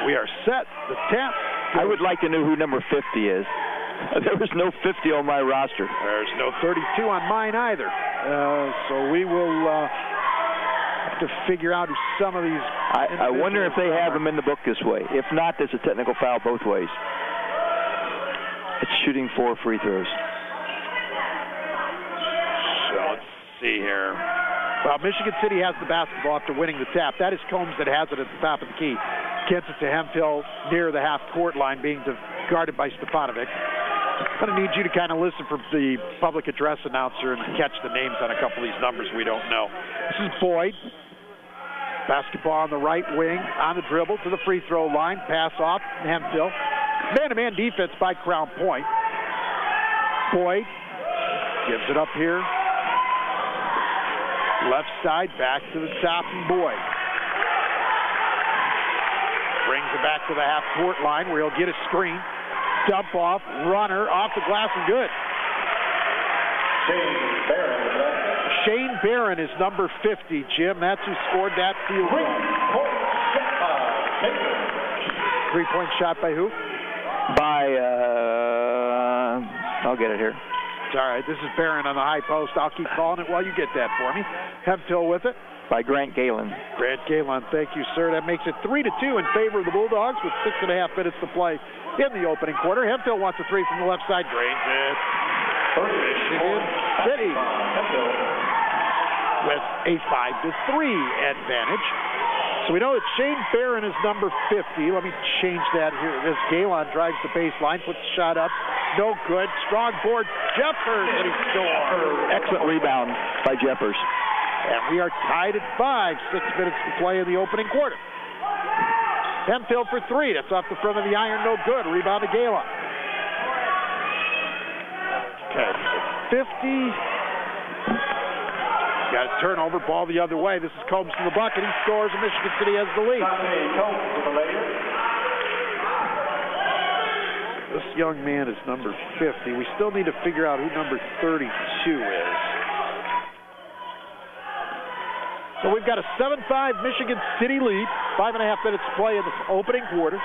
We are set. The tap. I would like to know who number 50 is. There was no 50 on my roster. There's no 32 on mine either. So we will have to figure out who some of these. I wonder if they have them in the book this way. If not, there's a technical foul both ways. It's shooting 4 free throws. So let's see here. Well, Michigan City has the basketball after winning the tap. That is Combs that has it at the top of the key. Gets it to Hemphill near the half-court line, being guarded by Stefanovic. I'm going to need you to kind of listen for the public address announcer and catch the names on a couple of these numbers we don't know. This is Boyd. Basketball on the right wing, on the dribble to the free throw line. Pass off, Hemphill. Man-to-man defense by Crown Point. Boyd gives it up here. Left side, back to the top, and Boyd brings it back to the half-court line where he'll get a screen. Dump off, runner, off the glass and good. Shane Barron is number 50, Jim. That's who scored that field goal. Three-point shot by who? By, I'll get it here. It's all right. This is Barron on the high post. I'll keep calling it while you get that for me. Hemphill with it. By Grant Galen. Grant Galen, thank you, sir. That makes it 3-2 in favor of the Bulldogs with 6.5 minutes to play in the opening quarter. Hemphill wants a three from the left side. Drains it. Michigan City with a 5-3 advantage. So we know that Shane Barron is number 50. Let me change that here. As Galen drives the baseline, puts the shot up. No good. Strong board. Jeffers, and he scores. Excellent rebound by Jeffers. And we are tied at 5. 6 minutes to play in the opening quarter. Hemphill for 3. That's off the front of the iron. No good. Rebound to Galen. Okay. 50. Got a turnover. Ball the other way. This is Combs to the bucket. He scores, and Michigan City has the lead. This young man is number 50. We still need to figure out who number 32 is. So we've got a 7-5 Michigan City lead. 5.5 minutes to play in the opening quarter.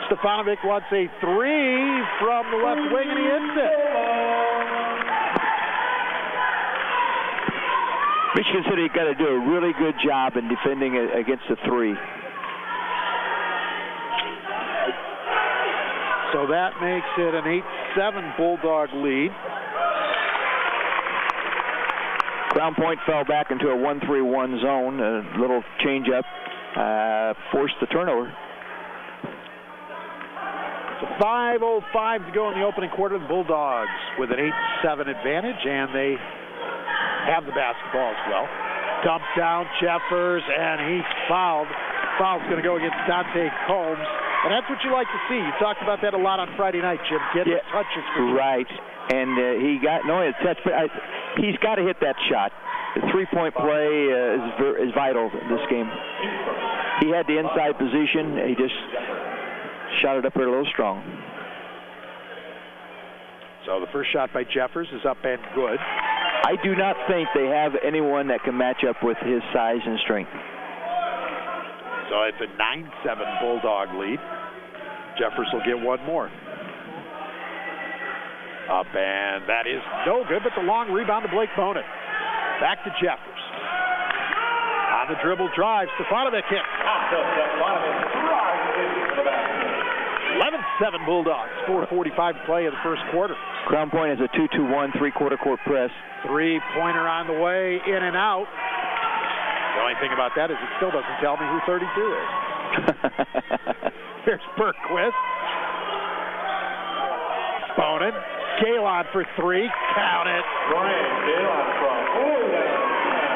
Stefanovic wants a three from the left wing, and he hits it. Michigan City got to do a really good job in defending against the three. So that makes it an 8-7 Bulldog lead. Crown Point fell back into a 1-3-1 zone. A little change-up forced the turnover. So 5:05 to go in the opening quarter. The Bulldogs with an 8-7 advantage, and they have the basketball as well. Dump down, Jeffers, and he's fouled. Foul's going to go against Dante Combs. And that's what you like to see. You talked about that a lot on Friday night, Jim. Getting touches for you. Right. And he got no touch, but he's got to hit that shot. The three-point play is vital in this game. He had the inside position. He just shot it up there a little strong. So the first shot by Jeffers is up and good. I do not think they have anyone that can match up with his size and strength. So it's a 9-7 Bulldog lead. Jeffers will get one more. Up, and that is no good, but the long rebound to Blake Bonin. Back to Jeffers. On the dribble drive, Stefanovic hit. 11-7 Bulldogs. 4:45 to play in the first quarter. Crown Point has a 2-2-1 three-quarter court press. Three-pointer on the way, in and out. The only thing about that is it still doesn't tell me who 32 is. Here's Bergquist. Bonin. Galen for three. Count it.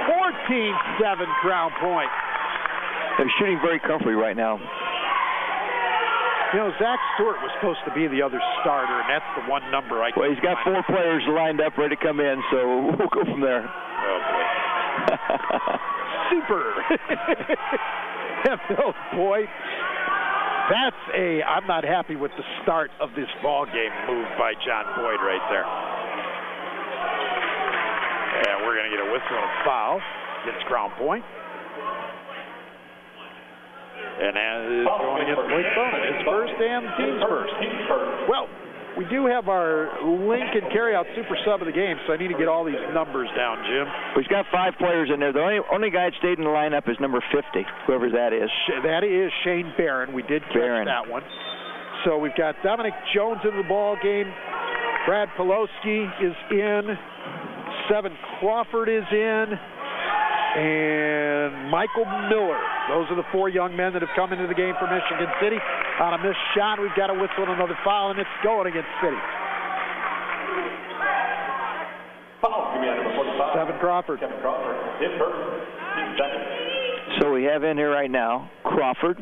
14-7 Crown Point. They're shooting very comfortably right now. You know, Zach Stewart was supposed to be the other starter, and that's the one number I can Well, he's got 4 players lined up ready to come in, so we'll go from there. Okay. Super. Oh, boy. That's I'm not happy with the start of this ball game move by John Boyd right there. And we're going to get a whistle and a foul against Crown Point. And that is going against Blake Michigan's first and the team's first. Well, we do have our Lincoln carryout super sub of the game, so I need to get all these numbers down, Jim. We've got 5 players in there. The only guy that stayed in the lineup is number 50, whoever that is. That is Shane Barron. We did catch that one. So we've got Dominic Jones in the ball game. Brad Poloski is in. Seven Crawford is in. And Michael Miller. Those are the 4 young men that have come into the game for Michigan City. On a missed shot, we've got to whistle another foul, and it's going against City. Seven Crawford. So we have in here right now Crawford.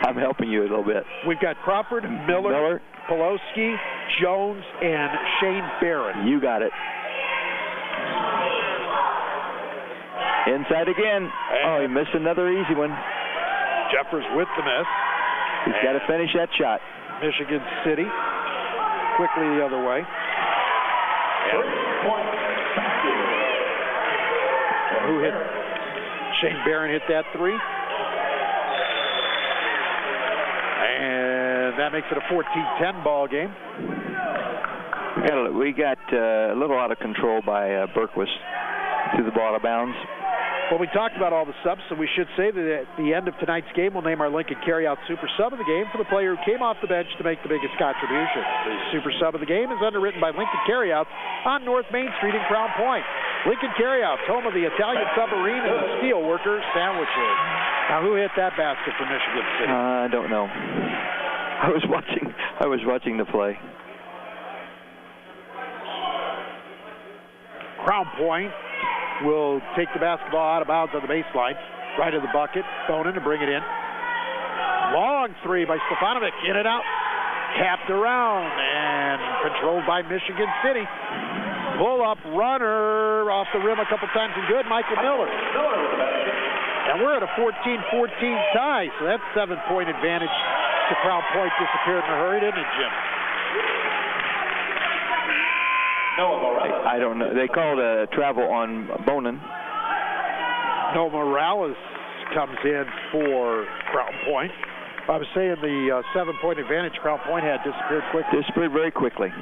I'm helping you a little bit. We've got Crawford, Miller, Poloski, Jones, and Shane Barron. You got it. Inside again. Oh, he missed another easy one. Jeffers with the miss. He's got to finish that shot. Michigan City quickly the other way. Who hit? Shane Barron hit that 3. And that makes it a 14-10 ball game. We got a little out of control by Berquist. Threw the ball out of bounds. Well, we talked about all the subs, so we should say that at the end of tonight's game, we'll name our Lincoln carryout super sub of the game for the player who came off the bench to make the biggest contribution. The super sub of the game is underwritten by Lincoln Carryouts on North Main Street in Crown Point. Lincoln Carryouts, home of the Italian Submarine and the Steelworker sandwiches. Now, who hit that basket for Michigan City? I don't know. I was watching the play. Crown Point will take the basketball out of bounds on the baseline, right of the bucket. Bonin to bring it in. Long 3 by Stefanovic. In and out. Tapped around and controlled by Michigan City. Pull-up runner off the rim a couple times and good. Michael Miller. And we're at a 14-14 tie, so that 7-point advantage to Crown Point disappeared in a hurry, didn't it, Jim? I don't know. They called a travel on Bonin. Noah Morales comes in for Crown Point. I was saying the 7-point advantage Crown Point had disappeared quickly. Disappeared very quickly.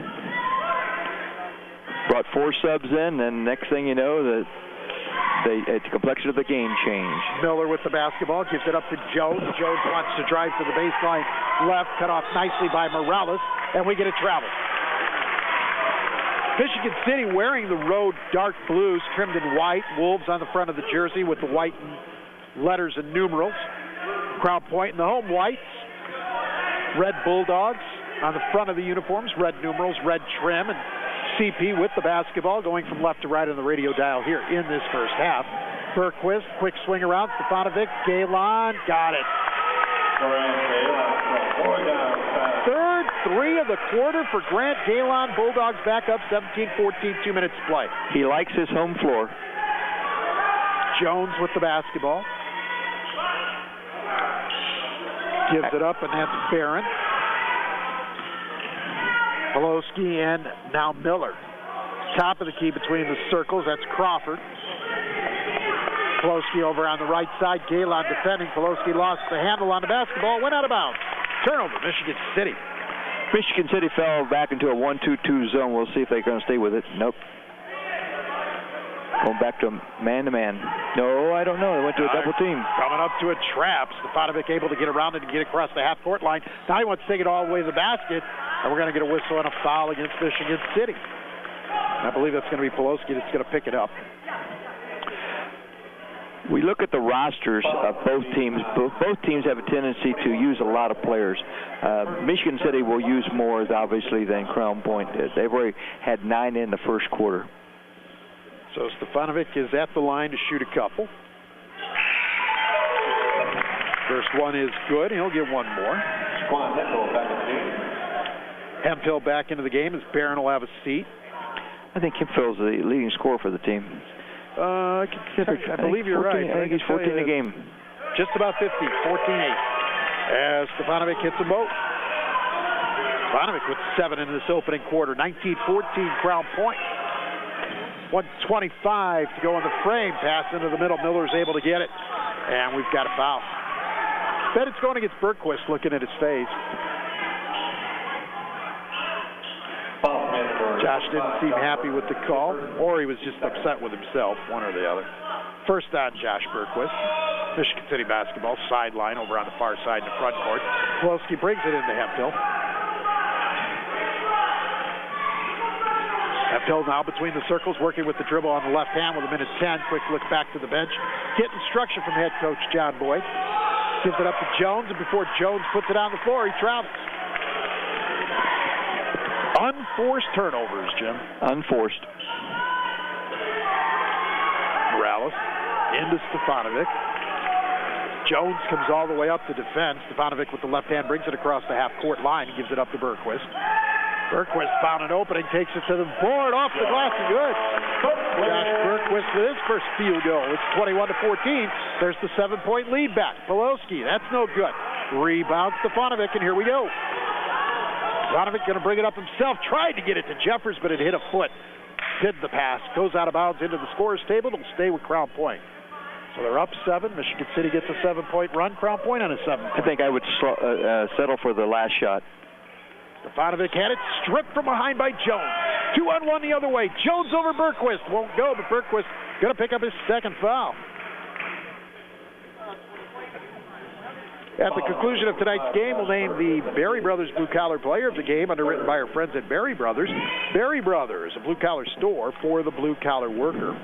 Brought 4 subs in, and next thing you know, the complexion of the game changed. Miller with the basketball, gives it up to Jones. Jones wants to drive to the baseline left, cut off nicely by Morales, and we get a travel. Michigan City wearing the road dark blues trimmed in white. Wolves on the front of the jersey with the white letters and numerals. Crown Point in the home whites. Red Bulldogs on the front of the uniforms. Red numerals, red trim, and CP with the basketball going from left to right on the radio dial here in this first half. Berquist, quick swing around. Stefanovic, Galen, got it. Third 3 of the quarter for Grant Galen. Bulldogs back up 17-14, 2 minutes play. He likes his home floor. Jones with the basketball. Gives it up, and that's Barron. Poloski and now Miller. Top of the key between the circles. That's Crawford. Poloski over on the right side. Galen defending. Poloski lost the handle on the basketball. Went out of bounds. Turnover, Michigan City. Michigan City fell back into a 1-2-2 zone. We'll see if they're going to stay with it. Nope. Going back to man-to-man. No, I don't know. They went to a double team. Coming up to a trap. Stefanovic able to get around it and get across the half-court line. Now he wants to take it all the way to the basket. And we're going to get a whistle and a foul against Michigan City. I believe that's going to be Poloski that's going to pick it up. We look at the rosters of both teams. Both teams have a tendency to use a lot of players. Michigan City will use more, obviously, than Crown Point did. They've already had 9 in the first quarter. So Stefanovic is at the line to shoot a couple. First one is good. He'll get one more. Hemphill back into the game as Barron will have a seat. I think Hemphill's the leading scorer for the team. I believe you're 14, right. I think he's 14 a game. Just about 50, 14-8. As Stefanovic hits them both. Stefanovic with 7 in this opening quarter. 19-14 Crown Point. 1:25 to go in the frame. Pass into the middle. Miller's able to get it. And we've got a foul. Bet it's going against Bergquist, looking at his face. Josh didn't seem happy with the call, or he was just upset with himself, one or the other. First on Josh Bergquist. Michigan City basketball, sideline over on the far side in the front court. Pawlowski brings it into Hemphill. Hemphill now between the circles, working with the dribble on the left hand with 1:10. Quick look back to the bench. Get instruction from head coach John Boyd. Gives it up to Jones, and before Jones puts it on the floor, he travels. Unforced turnovers, Jim. Unforced. Morales into Stefanovic. Jones comes all the way up to defend. Stefanovic with the left hand brings it across the half-court line and gives it up to Bergquist. Bergquist found an opening, takes it to the board, off the glass, and good. Josh Bergquist with his first field goal. It's 21-14. There's the 7-point lead back. Pawlowski, that's no good. Rebound Stefanovic, and here we go. Stefanovic going to bring it up himself. Tried to get it to Jeffers, but it hit a foot. Did the pass. Goes out of bounds into the scorer's table. It'll stay with Crown Point. So they're up 7. Michigan City gets a 7-point run. Crown Point on a 7-point. I think I would settle for the last shot. Stefanovic had it stripped from behind by Jones. 2-on-1 the other way. Jones over Bergquist. Won't go, but Bergquist going to pick up his second foul. At the conclusion of tonight's game, we'll name the Berry Brothers Blue Collar Player of the Game, underwritten by our friends at Berry Brothers. Berry Brothers, a blue collar store for the blue collar worker.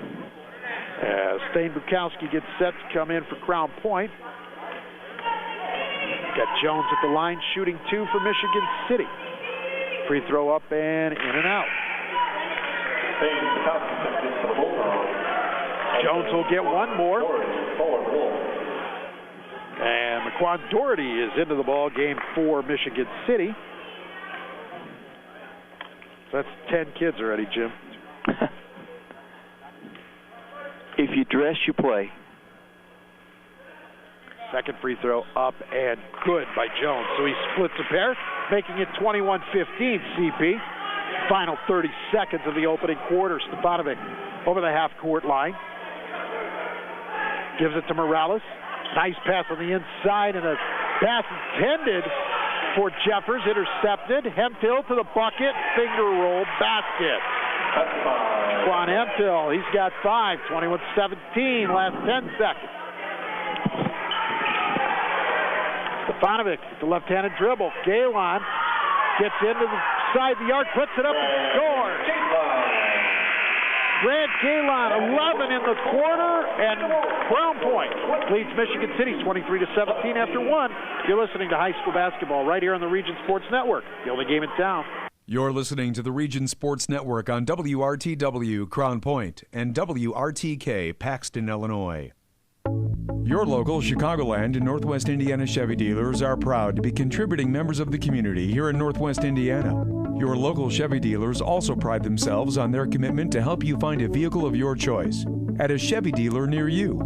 As Stain Bukowski gets set to come in for Crown Point. Got Jones at the line, shooting 2 for Michigan City. Free throw up and in and out. Jones will get one more. And Laquan Doherty is into the ball game for Michigan City. So that's 10 kids already, Jim. If you dress, you play. Second free throw up and good by Jones. So he splits a pair, making it 21-15, CP. Final 30 seconds of the opening quarter. Stefanovic over the half-court line. Gives it to Morales. Nice pass on the inside, and a pass intended for Jeffers. Intercepted. Hemphill to the bucket. Finger roll basket. Quan Hemphill, he's got 5. 21-17, last 10 seconds. Stefanovic, the left-handed dribble. Galen gets into the side of the arc, puts it up and scores. Grant Galen, 11 in the quarter, and Crown Point leads Michigan City 23-17 after 1. You're listening to high school basketball right here on the Region Sports Network, the only game in town. You're listening to the Region Sports Network on WRTW Crown Point and WRTK Paxton, Illinois. Your local Chicagoland and Northwest Indiana Chevy dealers are proud to be contributing members of the community here in Northwest Indiana. Your local Chevy dealers also pride themselves on their commitment to help you find a vehicle of your choice at a Chevy dealer near you.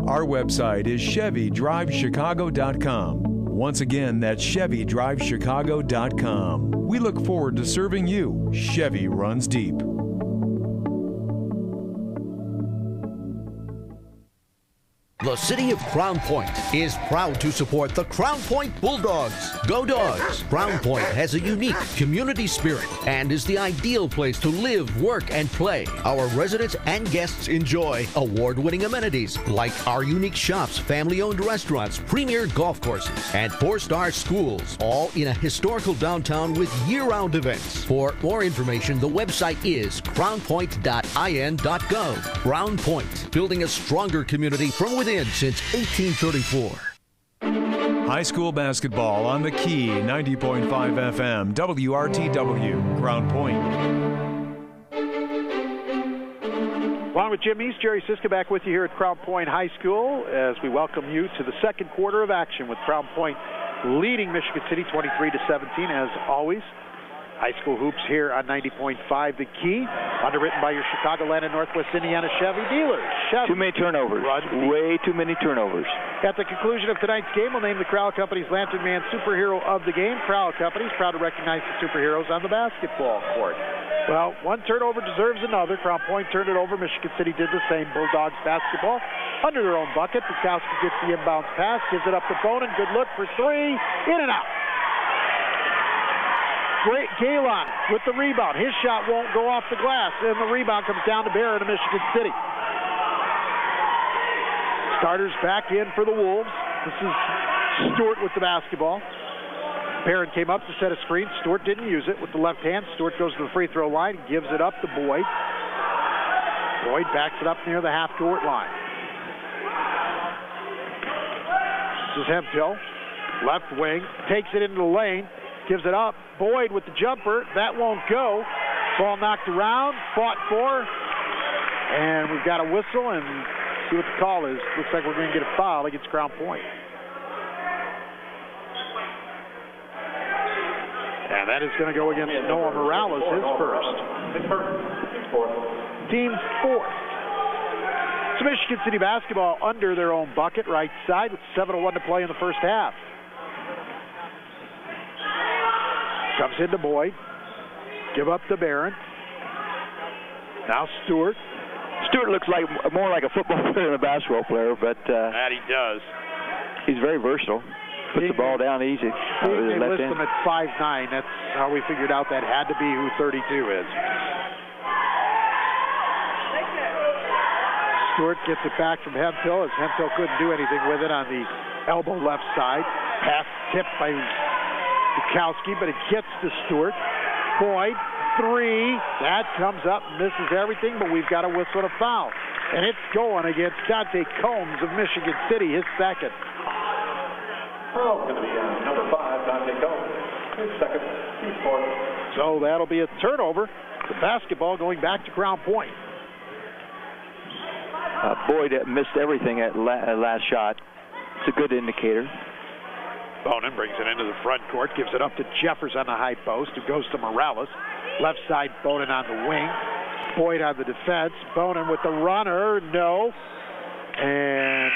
Our website is ChevyDriveChicago.com. Once again, that's ChevyDriveChicago.com. We look forward to serving you. Chevy runs deep. The city of Crown Point is proud to support the Crown Point Bulldogs. Go Dogs! Crown Point has a unique community spirit and is the ideal place to live, work, and play. Our residents and guests enjoy award-winning amenities like our unique shops, family-owned restaurants, premier golf courses, and 4-star schools, all in a historical downtown with year-round events. For more information, the website is crownpoint.in.gov. Crown Point, building a stronger community from within since 1834. High school basketball on the Key, 90.5 FM, WRTW, Crown Point. Along with Jim East, Jerry Siska back with you here at Crown Point High School as we welcome you to the second quarter of action with Crown Point leading Michigan City 23-17 as always. High school hoops here on 90.5 The Key, underwritten by your Chicagoland and Northwest Indiana Chevy dealers. Chevy. Too many turnovers. Way too many turnovers. At the conclusion of tonight's game, we'll name the Crowell Company's Lantern Man Superhero of the game. Crowell Company is proud to recognize the superheroes on the basketball court. Well, one turnover deserves another. Crown Point turned it over. Michigan City did the same. Bulldogs basketball under their own bucket. Bukowski gets the inbounds pass, gives it up to Bonin. Good look for three. In and out. Great Galen with the rebound. His shot won't go off the glass, and the rebound comes down to Barron of Michigan City. Starters back in for the Wolves. This is Stewart with the basketball. Barron came up to set a screen. Stewart didn't use it with the left hand. Stewart goes to the free throw line, gives it up to Boyd. Boyd backs it up near the half-court line. This is Hemphill, left wing, takes it into the lane, gives it up. Boyd with the jumper. That won't go. Ball knocked around, fought for, and we've got a whistle and see what the call is. Looks like we're going to get a foul against Crown Point. And that is going to go against Noah Morales, his first. Team fourth. It's Michigan City basketball under their own bucket, right side, with 7:01 to play in the first half. Comes into Boyd. Give up to Barron. Now Stewart. Stewart looks like more like a football player than a basketball player, but that he does. He's very versatile. Puts the ball down easy. They list him at 5'9". That's how we figured out that had to be who 32 is. Stewart gets it back from Hemphill, as Hemphill couldn't do anything with it on the elbow left side. Pass tipped by Bukowski, but it gets to Stewart. Boyd, three. That comes up, misses everything, but we've got a whistle and a foul. And it's going against Dante Combs of Michigan City, his second. Going to be number 5, Dante Combs. His second, he's fourth. So that'll be a turnover. The basketball going back to Crown Point. Boyd missed everything at last shot. It's a good indicator. Bonin brings it into the front court, gives it up to Jeffers on the high post, who goes to Morales. Left side, Bonin on the wing. Boyd on the defense. Bonin with the runner, no. And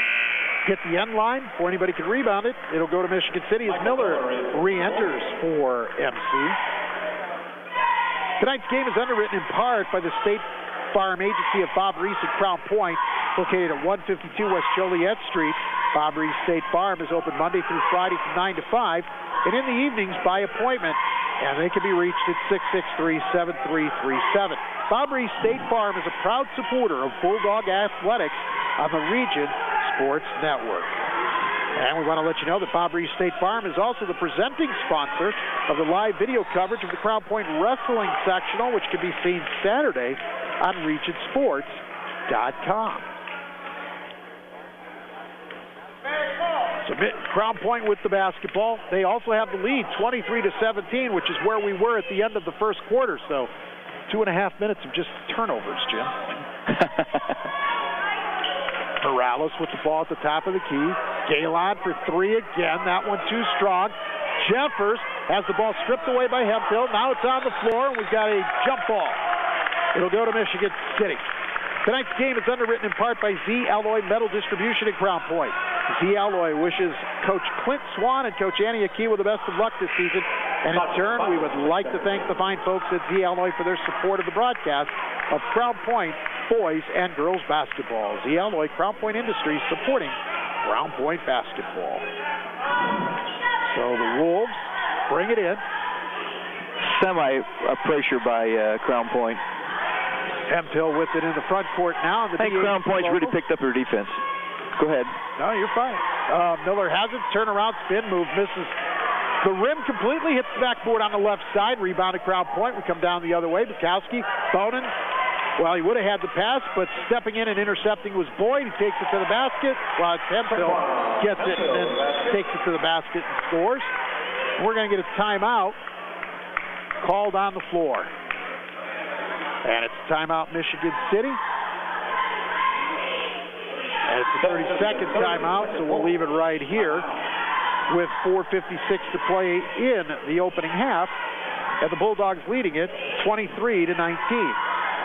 hit the end line before anybody can rebound it. It'll go to Michigan City as Miller re-enters for MC. Tonight's game is underwritten in part by the State Farm Agency of Bob Reese at Crown Point, located at 152 West Joliet Street. Bob Reese State Farm is open Monday through Friday from 9 to 5, and in the evenings by appointment, and they can be reached at 663-7337. Bob Reese State Farm is a proud supporter of Bulldog Athletics on the Region Sports Network. And we want to let you know that Bob Reese State Farm is also the presenting sponsor of the live video coverage of the Crown Point Wrestling Sectional, which can be seen Saturday on RegionSports.com. So Crown Point with the basketball. They also have the lead, 23-17, which is where we were at the end of the first quarter. So 2.5 minutes of just turnovers, Jim. Morales with the ball at the top of the key. Galen for three again. That one too strong. Jeffers has the ball stripped away by Hemphill. Now it's on the floor, and we've got a jump ball. It'll go to Michigan City. Tonight's game is underwritten in part by Z Alloy Metal Distribution in Crown Point. Z Alloy wishes Coach Clint Swan and Coach Annie Akiwa the best of luck this season. And in turn, we would like to thank the fine folks at Z Alloy for their support of the broadcast of Crown Point boys and girls basketball. Z Alloy, Crown Point Industries, supporting Crown Point basketball. So the Wolves bring it in. Semi-pressure by Crown Point. Hemphill with it in the front court now. I think Crown Point's really picked up their defense. Go ahead. No, you're fine. Miller has it. Turnaround spin move. Misses the rim completely. Hits the backboard on the left side. Rebounded Crown Point. We come down the other way. Bukowski. Bonin. Well, he would have had the pass, but stepping in and intercepting was Boyd. He takes it to the basket. Well, it's Hemphill gets it and then takes it to the basket and scores. We're going to get a timeout called on the floor. And it's timeout Michigan City. And it's a 30-second timeout, so we'll leave it right here with 4:56 to play in the opening half. And the Bulldogs leading it 23-19.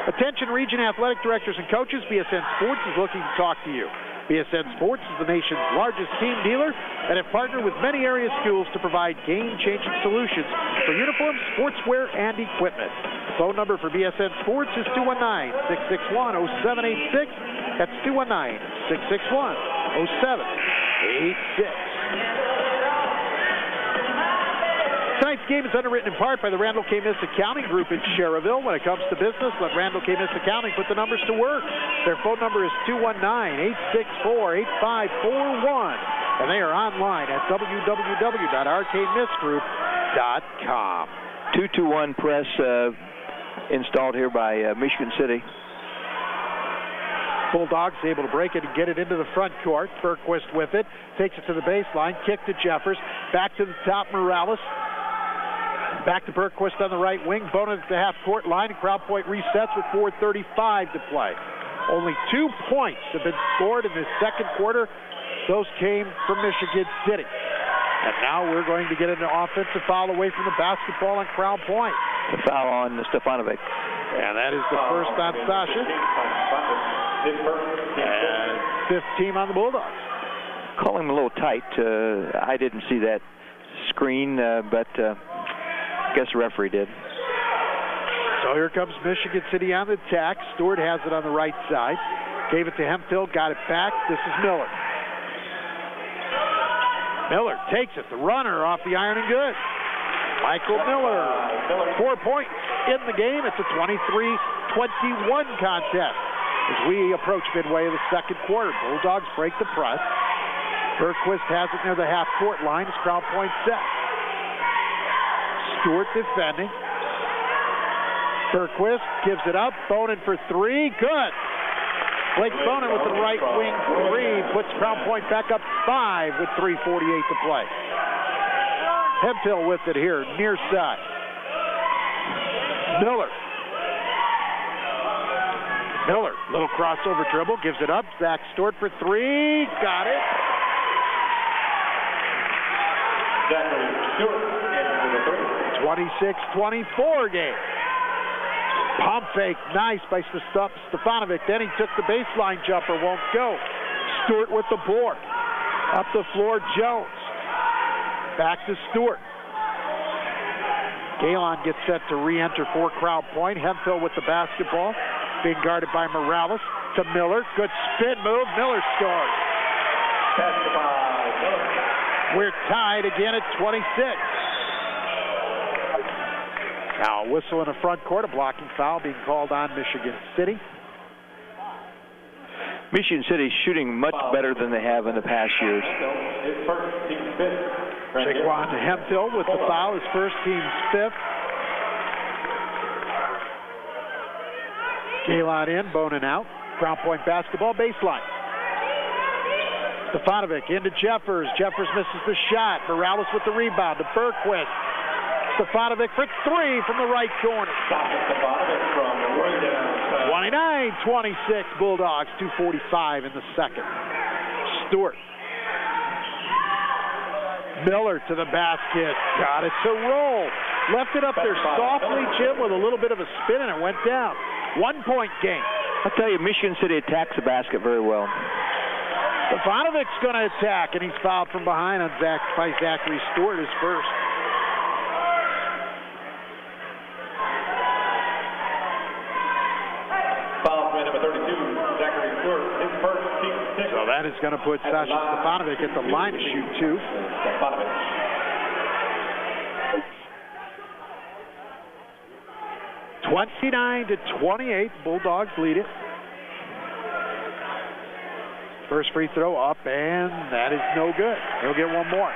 Attention Region Athletic Directors and Coaches, BSN Sports is looking to talk to you. BSN Sports is the nation's largest team dealer and have partnered with many area schools to provide game-changing solutions for uniforms, sportswear, and equipment. The phone number for BSN Sports is 219-661-0786, That's 219-661-0786. Tonight's game is underwritten in part by the Randall K. Miss Accounting Group in Schererville. When it comes to business, let Randall K. Miss Accounting put the numbers to work. Their phone number is 219-864-8541. And they are online at www.rkmissgroup.com. 2-2-1 press installed here by Michigan City. Bulldogs able to break it and get it into the front court. Bergquist with it. Takes it to the baseline. Kick to Jeffers. Back to the top, Morales. Back to Bergquist on the right wing. Bonin at the half-court line. Crown Point resets with 4:35 to play. Only 2 points have been scored in this second quarter. Those came from Michigan City. And now we're going to get an offensive foul away from the basketball on Crown Point. The foul on Stefanovic. And that is the first on Sasha. And fifth team on the Bulldogs. Calling him a little tight. I didn't see that screen, but I guess the referee did. So here comes Michigan City on the attack. Stewart has it on the right side. Gave it to Hemphill, got it back. This is Miller. Miller takes it. The runner off the iron and good. Michael Miller. 4 points in the game. It's a 23-21 contest as we approach midway of the second quarter. Bulldogs break the press. Bergquist has it near the half-court line as Crown Point set. Stewart defending. Bergquist gives it up. Bonin for three. Good. Blake Bonin with the right wing three puts Crown Point back up 5 with 3:48 to play. Hemphill with it here, near side. Miller. Little crossover dribble, gives it up. Zach Stewart for three. Got it. Zachary Stewart in the 26-24 game. Pump fake, nice by Stefanovic. Then he took the baseline jumper, won't go. Stewart with the board. Up the floor, Jones. Back to Stewart. Galen gets set to re-enter for Crown Point. Hemphill with the basketball. Being guarded by Morales. To Miller. Good spin move. Miller scores. We're tied again at 26. Now a whistle in the front court. A blocking foul being called on Michigan City. Michigan City shooting much better than they have in the past years. Shaquan Hemphill with the foul, his first, team's fifth. Galen in, Bonin out. Crown Point basketball baseline. Stefanovic into Jeffers. Jeffers misses the shot. Morales with the rebound to Bergquist. Stefanovic for three from the right corner. 29-26 Bulldogs, 2:45 in the second. Stewart. Miller to the basket. Got it to roll. Left it up there softly, Jim, with a little bit of a spin, and it went down. 1 point game. I'll tell you, Michigan City attacks the basket very well. Stefanovic's going to attack, and he's fouled from behind on by Zachary Stewart, his first. Foul number 32, Zachary Stewart, his first, team six. So that is going to put Sasha Stefanovic at the line to shoot two. 29-28, Bulldogs lead it. First free throw up, and that is no good. He'll get one more.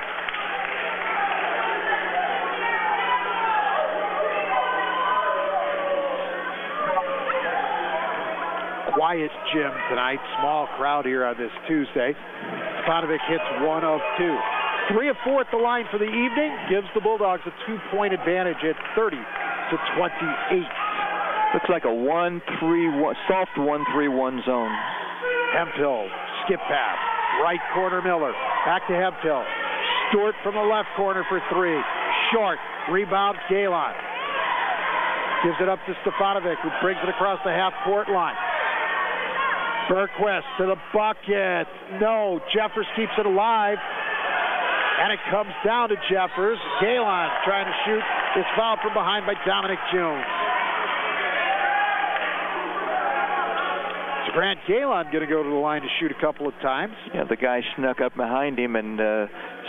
Quiet gym tonight. Small crowd here on this Tuesday. Stefanovic hits 1 of 2. 3 of 4 at the line for the evening. Gives the Bulldogs a 2-point advantage at 30-28. Looks like a 1-3-1, soft 1-3-1 zone. Hemphill, skip pass. Right corner, Miller. Back to Hemphill. Stewart from the left corner for three. Short. Rebound, Galen. Gives it up to Stefanovic, who brings it across the half-court line. Bergquist to the bucket. No, Jeffers keeps it alive. And it comes down to Jeffers. Galen trying to shoot. Is fouled from behind by Dominic Jones. Grant Galen going to go to the line to shoot a couple of times. Yeah, the guy snuck up behind him and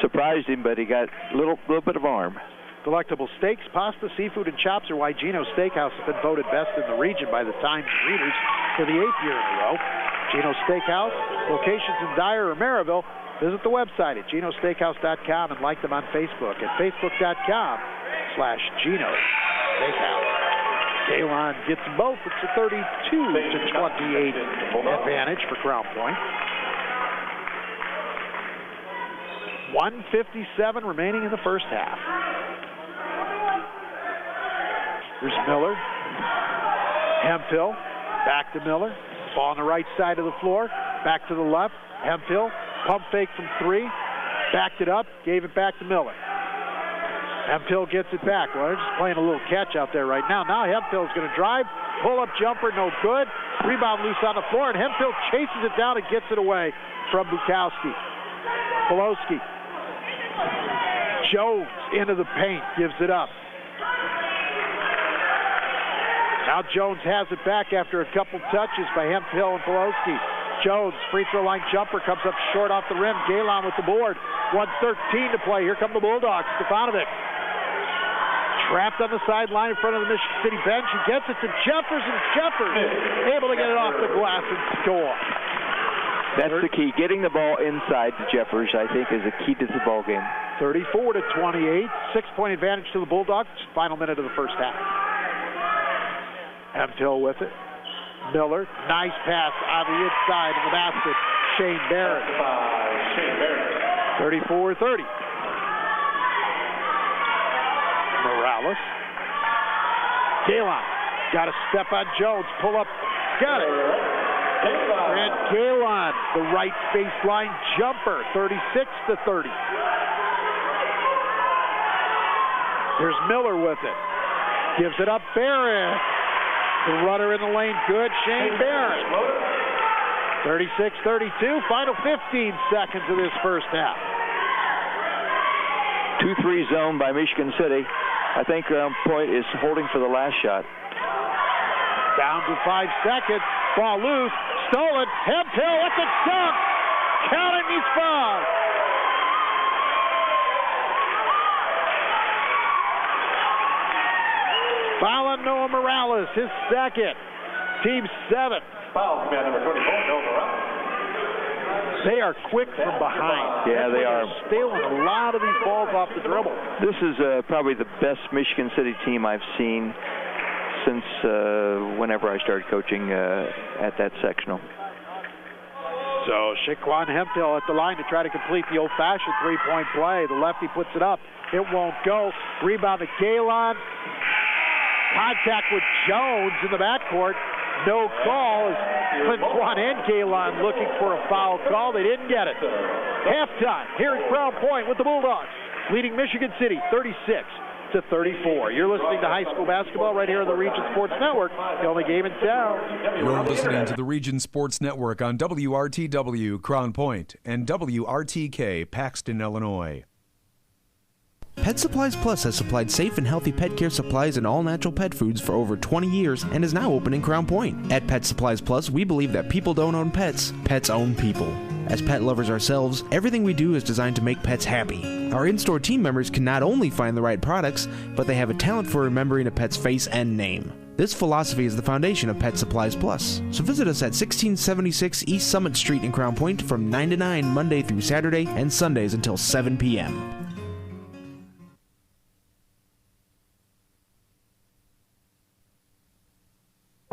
surprised him, but he got a little bit of arm. Delectable steaks, pasta, seafood, and chops are why Geno's Steakhouse has been voted best in the region by the Times readers for the 8th year in a row. Geno's Steakhouse, locations in Dyer or Maryville. Visit the website at genosteakhouse.com and like them on Facebook at facebook.com/Geno's Steakhouse. Galen gets both. It's a 32-28 advantage for Crown Point. 1:57 remaining in the first half. Here's Miller. Hemphill. Back to Miller. Ball on the right side of the floor. Back to the left. Hemphill. Pump fake from 3. Backed it up. Gave it back to Miller. Hemphill gets it back. Well, they're just playing a little catch out there right now. Now Hemphill's going to drive. Pull-up jumper, no good. Rebound loose on the floor, and Hemphill chases it down and gets it away from Bukowski. Poloski. Jones into the paint. Gives it up. Now Jones has it back after a couple touches by Hemphill and Poloski. Jones, free throw line jumper, comes up short off the rim. Galen with the board. 1:13 to play. Here come the Bulldogs. Stefanovic. Trapped on the sideline in front of the Michigan City bench. He gets it to Jeffers, and Jeffers able to get it off the glass and score. That's the key. Getting the ball inside to Jeffers, I think, is the key to the ball game. 34-28. 6-point advantage to the Bulldogs. Final minute of the first half. Hemphill with it. Miller, nice pass on the inside of the basket. Shane Barrett. 34-30. Morales. Galen got a step on Jones. Pull up. Got it. Grant Galen, the right baseline jumper. 36-30. Here's Miller with it. Gives it up. Barrett. The runner in the lane, good. Shane Barrett. 36-32. Final 15 seconds of this first half. 2-3 zone by Michigan City. I think Crown Point is holding for the last shot. Down to 5 seconds. Ball loose. Stolen. Hemphill with the dunk. Count it, he's fouled. Foul on Noah Morales, his second. Team 7. Foul, man, number 24, Noah Morales. They are quick from behind. Yeah, they are. They're stealing a lot of these balls off the dribble. This is probably the best Michigan City team I've seen since whenever I started coaching at that sectional. So Shaquan Hemphill at the line to try to complete the old-fashioned three-point play. The lefty puts it up. It won't go. Rebound to Galen. Contact with Jones in the backcourt. No call as Clint Swan and Galen looking for a foul call. They didn't get it. Halftime here at Crown Point with the Bulldogs leading Michigan City 36-34. You're listening to high school basketball right here on the Region Sports Network, the only game in town. You're listening to the Region Sports Network on WRTW Crown Point and WRTK Paxton, Illinois. Pet Supplies Plus has supplied safe and healthy pet care supplies and all-natural pet foods for over 20 years and is now open in Crown Point. At Pet Supplies Plus, we believe that people don't own pets, pets own people. As pet lovers ourselves, everything we do is designed to make pets happy. Our in-store team members can not only find the right products, but they have a talent for remembering a pet's face and name. This philosophy is the foundation of Pet Supplies Plus. So visit us at 1676 East Summit Street in Crown Point from 9 to 9 Monday through Saturday and Sundays until 7 p.m.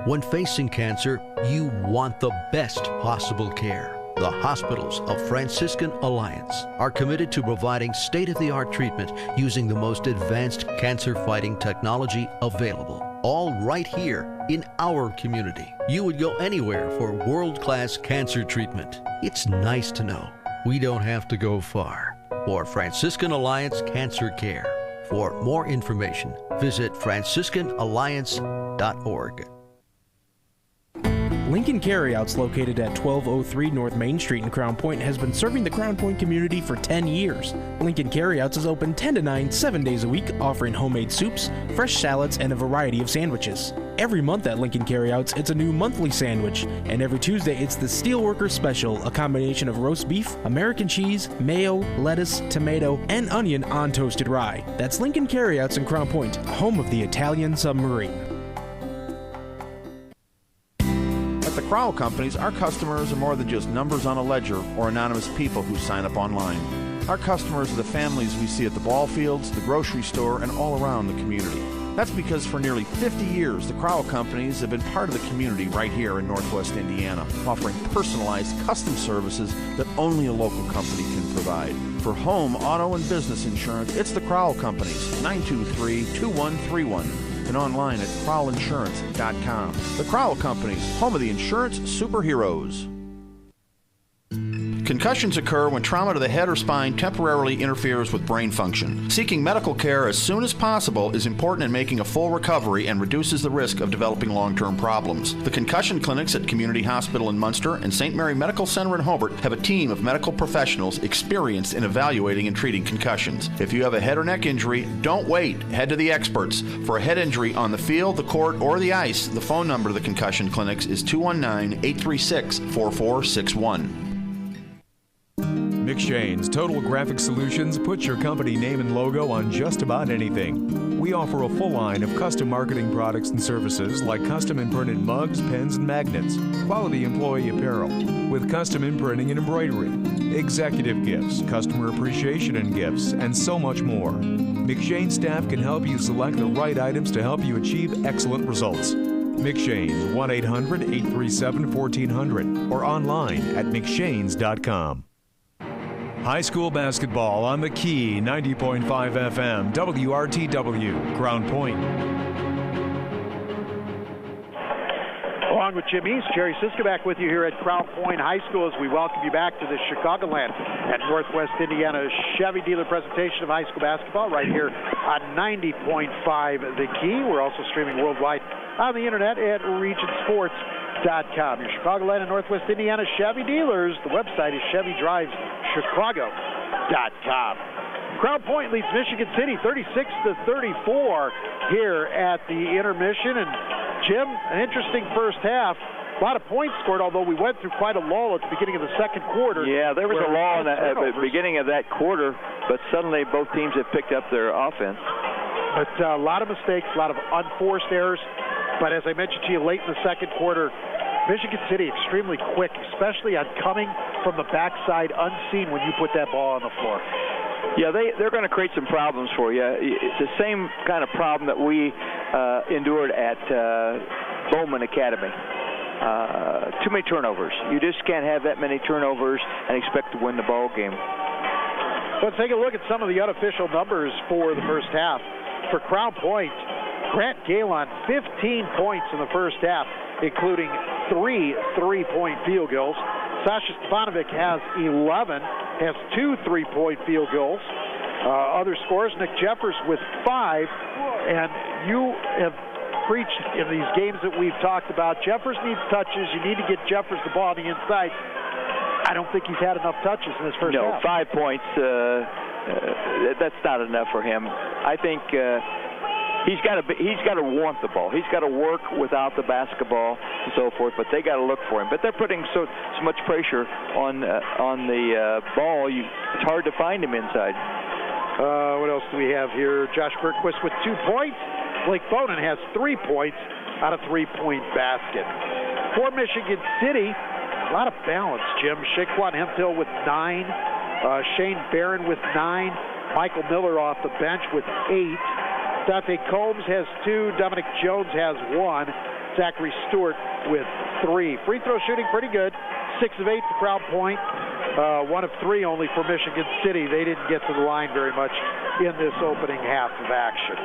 When facing cancer, you want the best possible care. The hospitals of Franciscan Alliance are committed to providing state-of-the-art treatment using the most advanced cancer-fighting technology available. All right here in our community. You would go anywhere for world-class cancer treatment. It's nice to know we don't have to go far for Franciscan Alliance Cancer Care. For more information, visit franciscanalliance.org. Lincoln Carryouts, located at 1203 North Main Street in Crown Point, has been serving the Crown Point community for 10 years. Lincoln Carryouts is open 10 to 9, 7 days a week, offering homemade soups, fresh salads, and a variety of sandwiches. Every month at Lincoln Carryouts, it's a new monthly sandwich, and every Tuesday it's the Steelworker Special, a combination of roast beef, American cheese, mayo, lettuce, tomato, and onion on toasted rye. That's Lincoln Carryouts in Crown Point, home of the Italian submarine. At the Crowell Companies, our customers are more than just numbers on a ledger or anonymous people who sign up online. Our customers are the families we see at the ball fields, the grocery store, and all around the community. That's because for nearly 50 years, the Crowell Companies have been part of the community right here in Northwest Indiana, offering personalized custom services that only a local company can provide. For home, auto, and business insurance, it's the Crowell Companies, 923-2131, and online at crowellinsurance.com. The Crowell Companies, home of the insurance superheroes. Concussions occur when trauma to the head or spine temporarily interferes with brain function. Seeking medical care as soon as possible is important in making a full recovery and reduces the risk of developing long-term problems. The concussion clinics at Community Hospital in Munster and St. Mary Medical Center in Hobart have a team of medical professionals experienced in evaluating and treating concussions. If you have a head or neck injury, don't wait. Head to the experts. For a head injury on the field, the court, or the ice, the phone number of the concussion clinics is 219-836-4461. McShane's Total Graphic Solutions puts your company name and logo on just about anything. We offer a full line of custom marketing products and services like custom imprinted mugs, pens, and magnets, quality employee apparel, with custom imprinting and embroidery, executive gifts, customer appreciation and gifts, and so much more. McShane staff can help you select the right items to help you achieve excellent results. McShane's, 1-800-837-1400, or online at mcshanes.com. High school basketball on the Key, 90.5 FM, WRTW, Crown Point. Along with Jim East, Jerry Siska back with you here at Crown Point High School as we welcome you back to the Chicagoland and Northwest Indiana Chevy dealer presentation of high school basketball right here on 90.5 The Key. We're also streaming worldwide on the internet at RegionSports.com. Your Chicagoland and Northwest Indiana Chevy dealers. The website is ChevyDrivesChicago.com. Crown Point leads Michigan City 36-34 here at the intermission. And Jim, an interesting first half. A lot of points scored, although we went through quite a lull at the beginning of the second quarter. Yeah, there was a lull at the beginning of that quarter, but suddenly both teams have picked up their offense. But a lot of mistakes, a lot of unforced errors. But as I mentioned to you late in the second quarter, Michigan City extremely quick, especially on coming from the backside unseen when you put that ball on the floor. Yeah, they're going to create some problems for you. It's the same kind of problem that we endured at Bowman Academy. Too many turnovers. You just can't have that many turnovers and expect to win the ball game. Let's take a look at some of the unofficial numbers for the first half. For Crown Point, Grant Galen, 15 points in the first half, including 3 3-point field goals. Sasha Stefanovic has 11, has 2 3-point field goals. Other scores, Nick Jeffers with 5, and you have preached in these games that we've talked about, Jeffers needs touches. You need to get Jeffers the ball on the inside. I don't think he's had enough touches in this first half. 5 points, that's not enough for him. I think he's got to want the ball. He's got to work without the basketball and so forth, but they got to look for him. But they're putting so much pressure on the ball, it's hard to find him inside. What else do we have here? Josh Bergquist with 2 points. Blake Bonin has 3 points on a 3-point basket. For Michigan City, a lot of balance, Jim. Shaquan Hemphill with 9. Shane Barron with 9. Michael Miller off the bench with 8. Dante Combs has 2. Dominic Jones has 1. Zachary Stewart with 3. Free throw shooting pretty good. 6 of 8 for Crown Point. 1 of 3 only for Michigan City. They didn't get to the line very much in this opening half of action.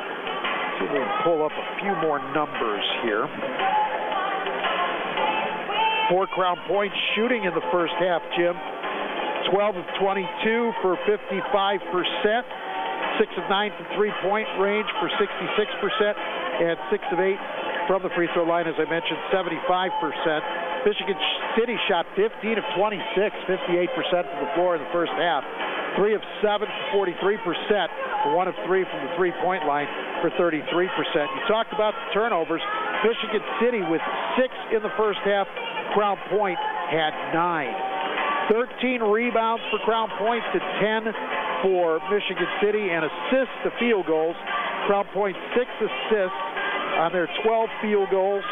See if we can pull up a few more numbers here. For Crown Point shooting in the first half, Jim. 12 of 22 for 55%. 6 of 9 from three-point range for 66%. And 6 of 8 from the free throw line, as I mentioned, 75%. Michigan City shot 15 of 26, 58% from the floor in the first half. 3 of 7 for 43%, 1 of 3 from the three-point line for 33%. You talked about the turnovers. Michigan City with 6 in the first half. Crown Point had 9. 13 rebounds for Crown Point to 10 for Michigan City, and assists to field goals. Crown Point 6 assists on their 12 field goals.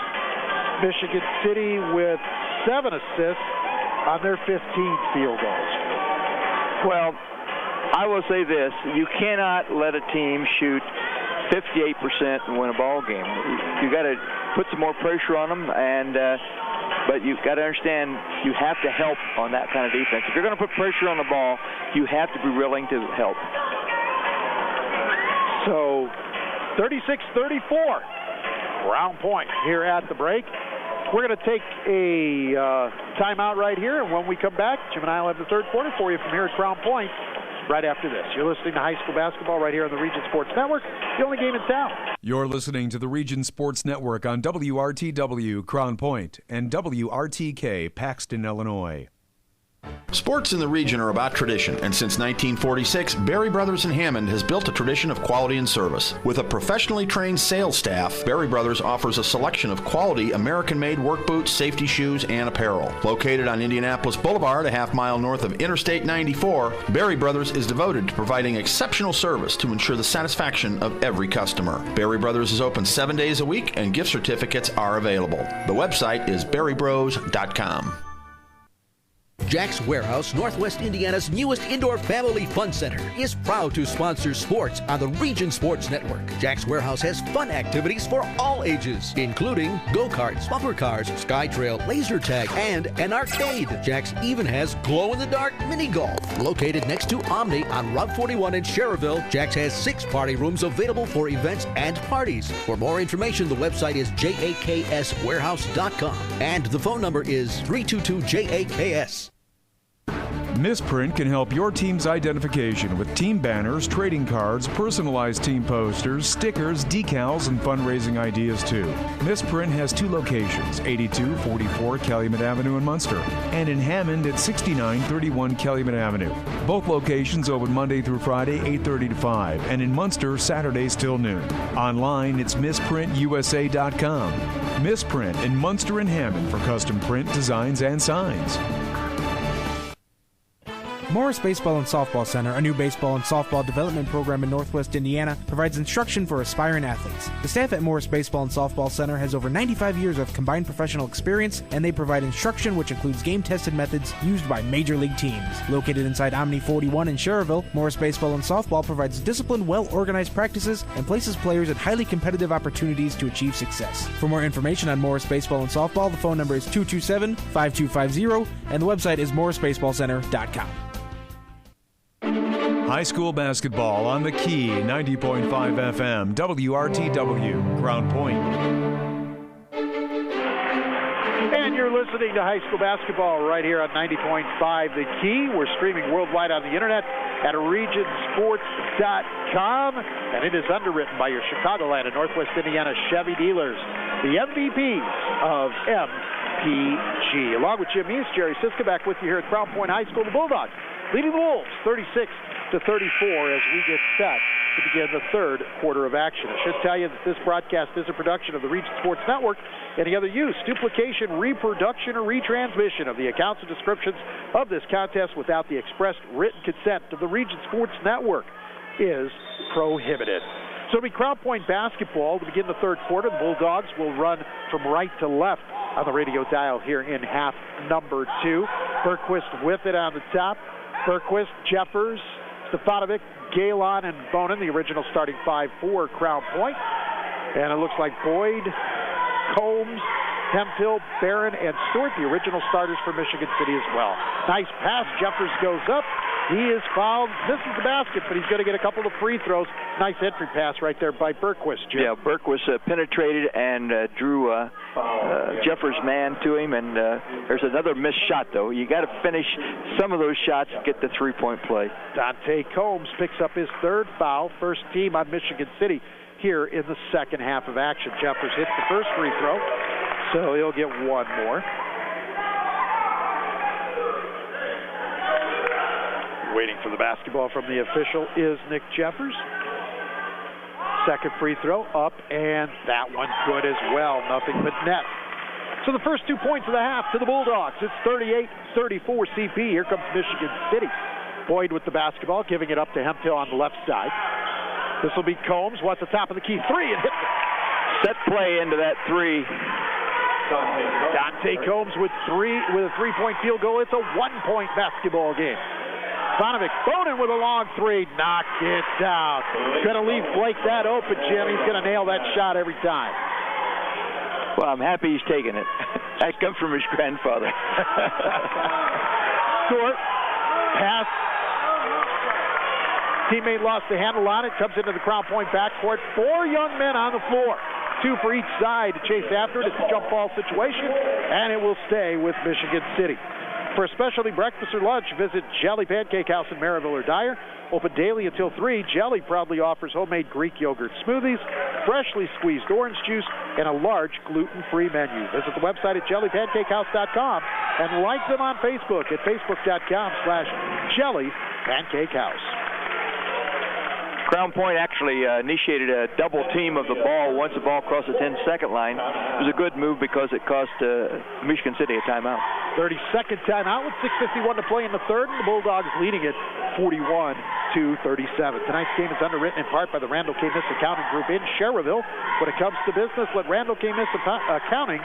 Michigan City with 7 assists on their 15 field goals. Well, I will say this. You cannot let a team shoot 58% and win a ball game. You got to put some more pressure on them, but you've got to understand you have to help on that kind of defense. If you're going to put pressure on the ball, you have to be willing to help. So 36-34, Crown Point here at the break. We're going to take a timeout right here, and when we come back, Jim and I will have the third quarter for you from here at Crown Point right after this. You're listening to high school basketball right here on the Region Sports Network, the only game in town. You're listening to the Region Sports Network on WRTW Crown Point and WRTK Paxton, Illinois. Sports in the region are about tradition, and since 1946, Berry Brothers in Hammond has built a tradition of quality and service. With a professionally trained sales staff, Berry Brothers offers a selection of quality American-made work boots, safety shoes, and apparel. Located on Indianapolis Boulevard, a half-mile north of Interstate 94, Berry Brothers is devoted to providing exceptional service to ensure the satisfaction of every customer. Berry Brothers is open 7 days a week, and gift certificates are available. The website is berrybros.com. Jack's Warehouse, Northwest Indiana's newest indoor family fun center, is proud to sponsor sports on the Region Sports Network. Jack's Warehouse has fun activities for all ages, including go-karts, bumper cars, sky trail, laser tag, and an arcade. Jack's even has glow-in-the-dark mini golf. Located next to Omni on Route 41 in Schererville, Jack's has 6 party rooms available for events and parties. For more information, the website is jakswarehouse.com, and the phone number is 322-JAKS. Misprint can help your team's identification with team banners, trading cards, personalized team posters, stickers, decals, and fundraising ideas too. Misprint has 2 locations, 8244 Calumet Avenue in Munster, and in Hammond at 6931 Calumet Avenue. Both locations open Monday through Friday, 8:30 to 5, and in Munster, Saturdays till noon. Online, it's misprintusa.com. Misprint in Munster and Hammond for custom print, designs, and signs. Morris Baseball and Softball Center, a new baseball and softball development program in Northwest Indiana, provides instruction for aspiring athletes. The staff at Morris Baseball and Softball Center has over 95 years of combined professional experience, and they provide instruction which includes game-tested methods used by major league teams. Located inside Omni 41 in Schererville, Morris Baseball and Softball provides disciplined, well-organized practices and places players at highly competitive opportunities to achieve success. For more information on Morris Baseball and Softball, the phone number is 227-5250, and the website is morrisbaseballcenter.com. High school basketball on the Key, 90.5 FM, WRTW, Crown Point. And you're listening to high school basketball right here on 90.5 The Key. We're streaming worldwide on the internet at regionsports.com, and it is underwritten by your Chicagoland and Northwest Indiana Chevy dealers, the MVPs of MPG. Along with Jim East, Jerry Siska back with you here at Crown Point High School. The Bulldogs leading the Wolves 36-34 as we get set to begin the third quarter of action. I should tell you that this broadcast is a production of the Region Sports Network. Any other use, duplication, reproduction, or retransmission of the accounts and descriptions of this contest without the expressed written consent of the Region Sports Network is prohibited. So it'll be Crown Point basketball to begin the third quarter. The Bulldogs will run from right to left on the radio dial here in half number 2. Bergquist with it on the top. Bergquist, Jeffers, Stefanovic, Galen, and Bonin, the original starting 5 for Crown Point. And it looks like Boyd, Combs, Hemphill, Barron, and Stewart, the original starters for Michigan City as well. Nice pass. Jeffers goes up. He is fouled. Misses the basket, but he's going to get a couple of free throws. Nice entry pass right there by Bergquist, Jim. Yeah, Bergquist penetrated and drew Jeffers' man to him, and there's another missed shot, though. You got to finish some of those shots to get the three-point play. Dante Combs picks up his third foul, first team on Michigan City here in the second half of action. Jeffers hits the first free throw, so he'll get one more. Waiting for the basketball from the official is Nick Jeffers. Second free throw up, and that one's good as well. Nothing but net. So the first 2 points of the half to the Bulldogs. It's 38-34 CP. Here comes Michigan City. Boyd with the basketball, giving it up to Hemphill on the left side. This will be Combs. What's the top of the key? Three, and hits it. Set play into that three. Dante Combs with a three-point field goal. It's a one-point basketball game. Bonovic, Bonin with a long three, knocked it down. Gonna leave Blake that open, Jim. He's gonna nail that shot every time. Well, I'm happy he's taking it. That comes from his grandfather. Short pass. Teammate lost the handle on it. Comes into the Crown Point backcourt. 4 young men on the floor. 2 for each side to chase after it. It's a jump ball situation, and it will stay with Michigan City. For a specialty breakfast or lunch, visit Jelly Pancake House in Maryville or Dyer. Open daily until 3. Jelly proudly offers homemade Greek yogurt smoothies, freshly squeezed orange juice, and a large gluten-free menu. Visit the website at jellypancakehouse.com and like them on Facebook at facebook.com/jellypancakehouse. Crown Point actually initiated a double team of the ball once the ball crossed the 10-second line. It was a good move because it cost Michigan City a timeout. 32nd timeout with 6:51 to play in the third, and the Bulldogs leading it 41-37. Tonight's game is underwritten in part by the Randall K. Miss Accounting Group in Schererville. When it comes to business, let Randall K. Miss Accounting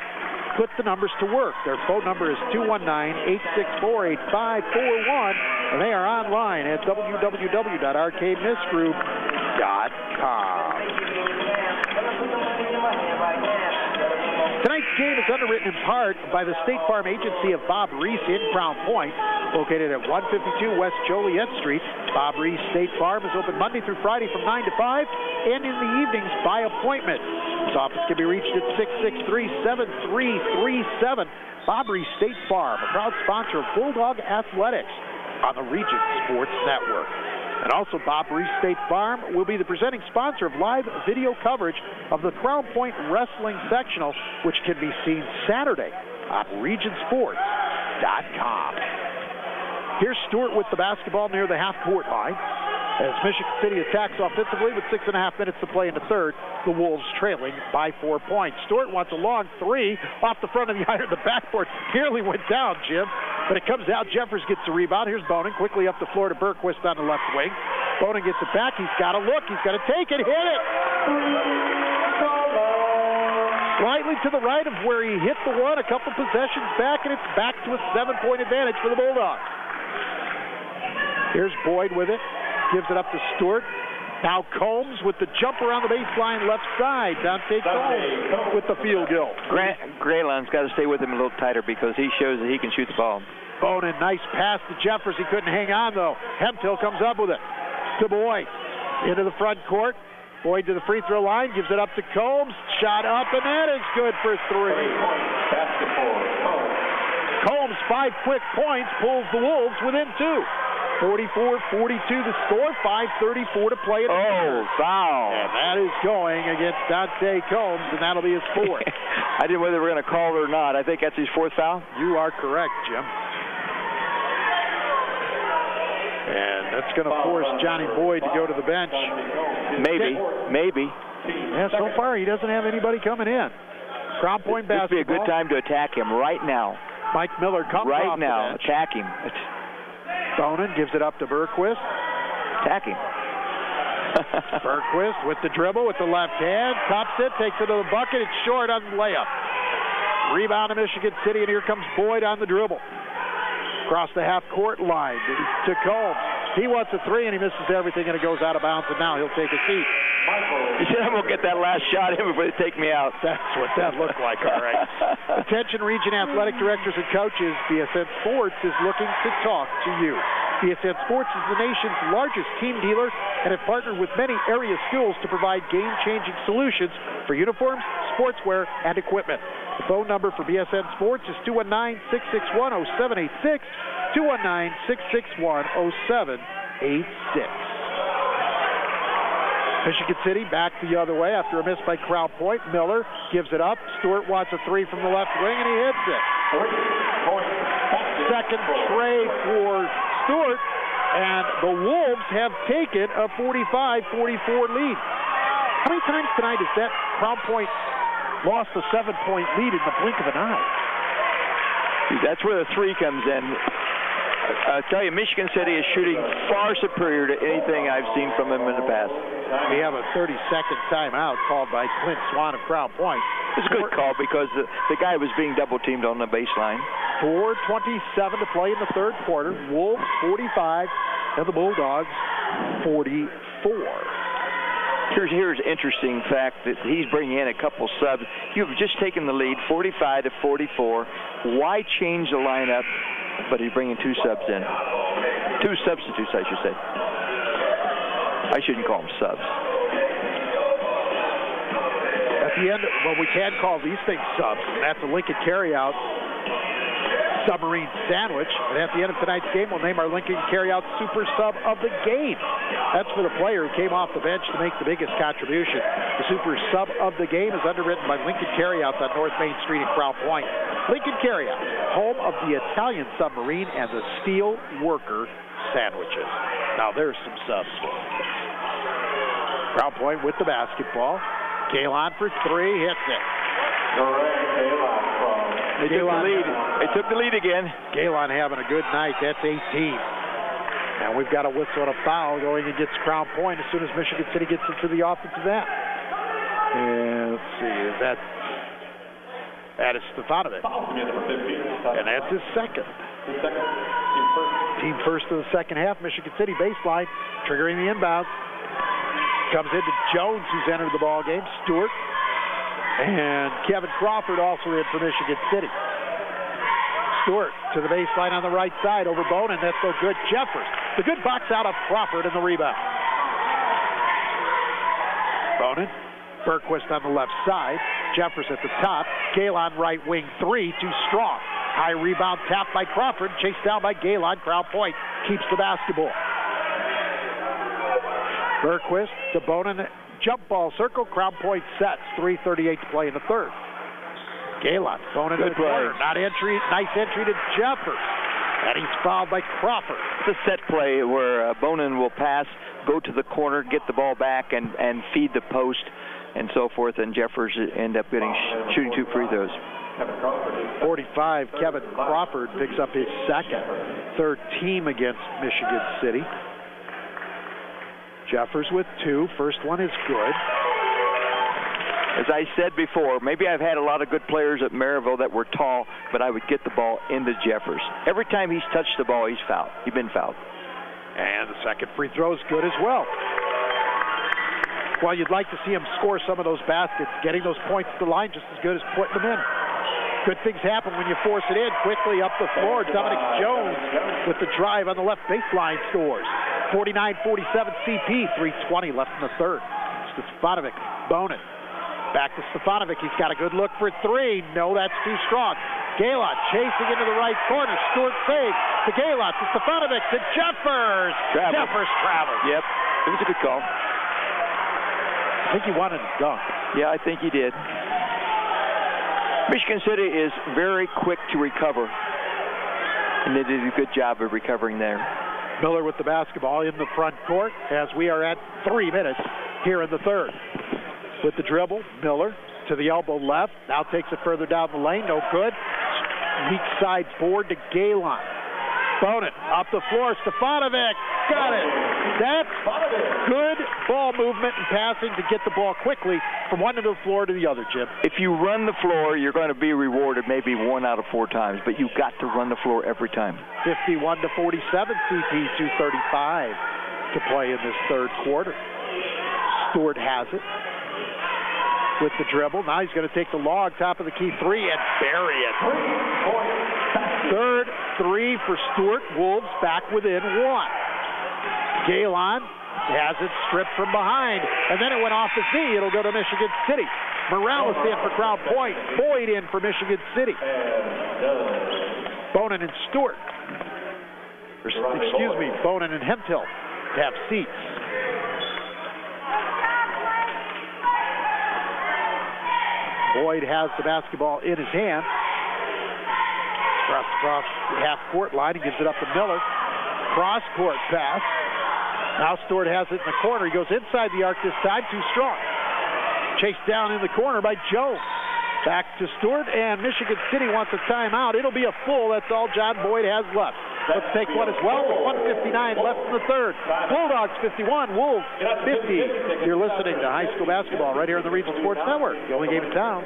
put the numbers to work. Their phone number is 219-864-8541, and they are online at www.rkmissgroup.com. Tonight's game is underwritten in part by the State Farm Agency of Bob Reese in Crown Point, located at 152 West Joliet Street. Bob Reese State Farm is open Monday through Friday from 9 to 5, and in the evenings by appointment. His office can be reached at 663-7337. Bob Reese State Farm, a proud sponsor of Bulldog Athletics on the Region Sports Network. And also, Bob Reese State Farm will be the presenting sponsor of live video coverage of the Crown Point Wrestling Sectional, which can be seen Saturday on RegionSports.com. Here's Stewart with the basketball near the half-court line. As Michigan City attacks offensively with 6.5 minutes to play in the third, the Wolves trailing by 4 points. Stewart wants a long three off the front of the iron. The backboard nearly went down, Jim, but it comes out. Jeffers gets the rebound. Here's Bonin quickly up the floor to Bergquist on the left wing. Bonin gets it back. He's got to look. He's got to take it. Hit it. Slightly to the right of where he hit the one a couple possessions back, and it's back to a 7-point advantage for the Bulldogs. Here's Boyd with it. Gives it up to Stewart. Now Combs with the jumper on the baseline left side. Dante Combs with the field goal. Grayland's got to stay with him a little tighter because he shows that he can shoot the ball. Bonin, nice pass to Jeffers. He couldn't hang on, though. Hemphill comes up with it to Boyd. Into the front court. Boyd to the free throw line. Gives it up to Combs. Shot up, and that is good for 3. Combs, 5 quick points, pulls the Wolves within 2. 44-42 the score, 5:34 to play. Foul. And that is going against Dante Combs, and that'll be his 4th. I didn't know whether they were going to call it or not. I think that's his 4th foul. You are correct, Jim. And that's going to force Johnny Boyd to go to the bench. Maybe. Yeah, so far he doesn't have anybody coming in. Crown Point basketball. This would be a good time to attack him right now. Mike Miller comes off the bench. Attack him. Bonin gives it up to Bergquist. Attack him. Bergquist with the dribble with the left hand. Tops it, takes it to the bucket. It's short on the layup. Rebound to Michigan City, and here comes Boyd on the dribble. Across the half-court line to Combs. He wants a 3, and he misses everything, and it goes out of bounds, and now he'll take a seat. He said, I'm going to get that last shot in before they take me out. That's what that looked like, all right. Attention, region athletic directors and coaches. BSN Sports is looking to talk to you. BSN Sports is the nation's largest team dealer and have partnered with many area schools to provide game-changing solutions for uniforms, sportswear, and equipment. The phone number for BSN Sports is 219-661-0786, 219-661-0786. Michigan City back the other way after a miss by Crown Point. Miller gives it up. Stewart wants a 3 from the left wing, and he hits it. Second tray for Stewart. And the Wolves have taken a 45-44 lead. How many times tonight has that Crown Point lost a 7-point lead in the blink of an eye? That's where the three comes in. I'll tell you, Michigan City is shooting far superior to anything I've seen from them in the past. We have a 30-second timeout called by Clint Swan of Crown Point. It's a good call because the guy was being double-teamed on the baseline. 4:27 to play in the third quarter. Wolves 45 and the Bulldogs 44. Here's an interesting fact that he's bringing in a couple subs. You've just taken the lead, 45-44. Why change the lineup? But he's bringing two subs in. Two substitutes, I should say. I shouldn't call them subs. At the end, well, we can call these things subs. And that's a Lincoln Carryout submarine sandwich. And at the end of tonight's game, we'll name our Lincoln Carryout Super Sub of the game. That's for the player who came off the bench to make the biggest contribution. The Super Sub of the game is underwritten by Lincoln Carryouts on North Main Street in Crown Point. Lincoln Carryouts, home of the Italian submarine and the Steel Worker sandwiches. Now there's some subs. Crown Point with the basketball. Galen for three, hits it. They took the lead. They took the lead again. Galen having a good night. That's 18. And we've got a whistle and a foul going against Crown Point as soon as Michigan City gets into the offensive end. And let's see, that is Stefanovic. And that's his second. Team first of the second half. Michigan City baseline, triggering the inbound. Comes into Jones, who's entered the ball game. Stewart. And Kevin Crawford also in for Michigan City. Stewart to the baseline on the right side over Bonin. That's no good. Jeffers. The good box out of Crawford in the rebound. Bonin. Bergquist on the left side. Jeffers at the top. Galen right wing three. Too strong. High rebound tapped by Crawford. Chased down by Galen. Crown Point keeps the basketball. Bergquist to Bonin. Jump ball circle. Crown Point sets. 3:38 to play in the third. Galen. Bonin in the corner. Nice entry to Jeffers. And he's fouled by Crawford. It's a set play where Bonin will pass, go to the corner, get the ball back, and feed the post and so forth. And Jeffers end up shooting two free throws. 45, Kevin Crawford picks up his second. Third team against Michigan City. Jeffers with two. First one is good. As I said before, maybe I've had a lot of good players at Maryville that were tall, but I would get the ball into Jeffers. Every time he's touched the ball, he's fouled. He's been fouled. And the second free throw is good as well. Well, you'd like to see him score some of those baskets. Getting those points to the line just as good as putting them in. Good things happen when you force it in. Quickly up the floor, Dominic Jones with the drive on the left baseline scores. 49-47 CP, 3:20 left in the third. Stefanovic, Bonin. Back to Stefanovic. He's got a good look for three. No, that's too strong. Galen chasing into the right corner. Stewart saves to Galen, to Stefanovic, to Jeffers. Jeffers traveled. Yep, it was a good call. I think he wanted to dunk. Yeah, I think he did. Michigan City is very quick to recover, and they did a good job of recovering there. Miller with the basketball in the front court as we are at 3 minutes here in the third. With the dribble, Miller to the elbow left. Now takes it further down the lane. No good. Weak side forward to Galen. Bonin up the floor. Stefanovic got it. That's good ball movement and passing to get the ball quickly from one end of the floor to the other, Jim. If you run the floor, you're going to be rewarded maybe 1 out of 4 times, but you've got to run the floor every time. 51-47, CP 2:35 to play in this third quarter. Stewart has it with the dribble. Now he's going to take the log, top of the key three, and bury it. Third three for Stewart. Wolves back within 1. Galen has it stripped from behind, and then it went off his knee. It'll go to Michigan City. Morales in for Crown Point. Boyd in for Michigan City. Bonin and Stewart. Bonin and Hemphill have seats. Boyd has the basketball in his hand. Across half-court line, he gives it up to Miller. Cross-court pass. Now Stewart has it in the corner. He goes inside the arc this time, too strong. Chased down in the corner by Jones. Back to Stewart, and Michigan City wants a timeout. It'll be a full. That's all John Boyd has left. Let's take one as well with 1:59 left in the third. Bulldogs 51, Wolves 50. You're listening to high school basketball right here on the Region Sports Network. The only game in town.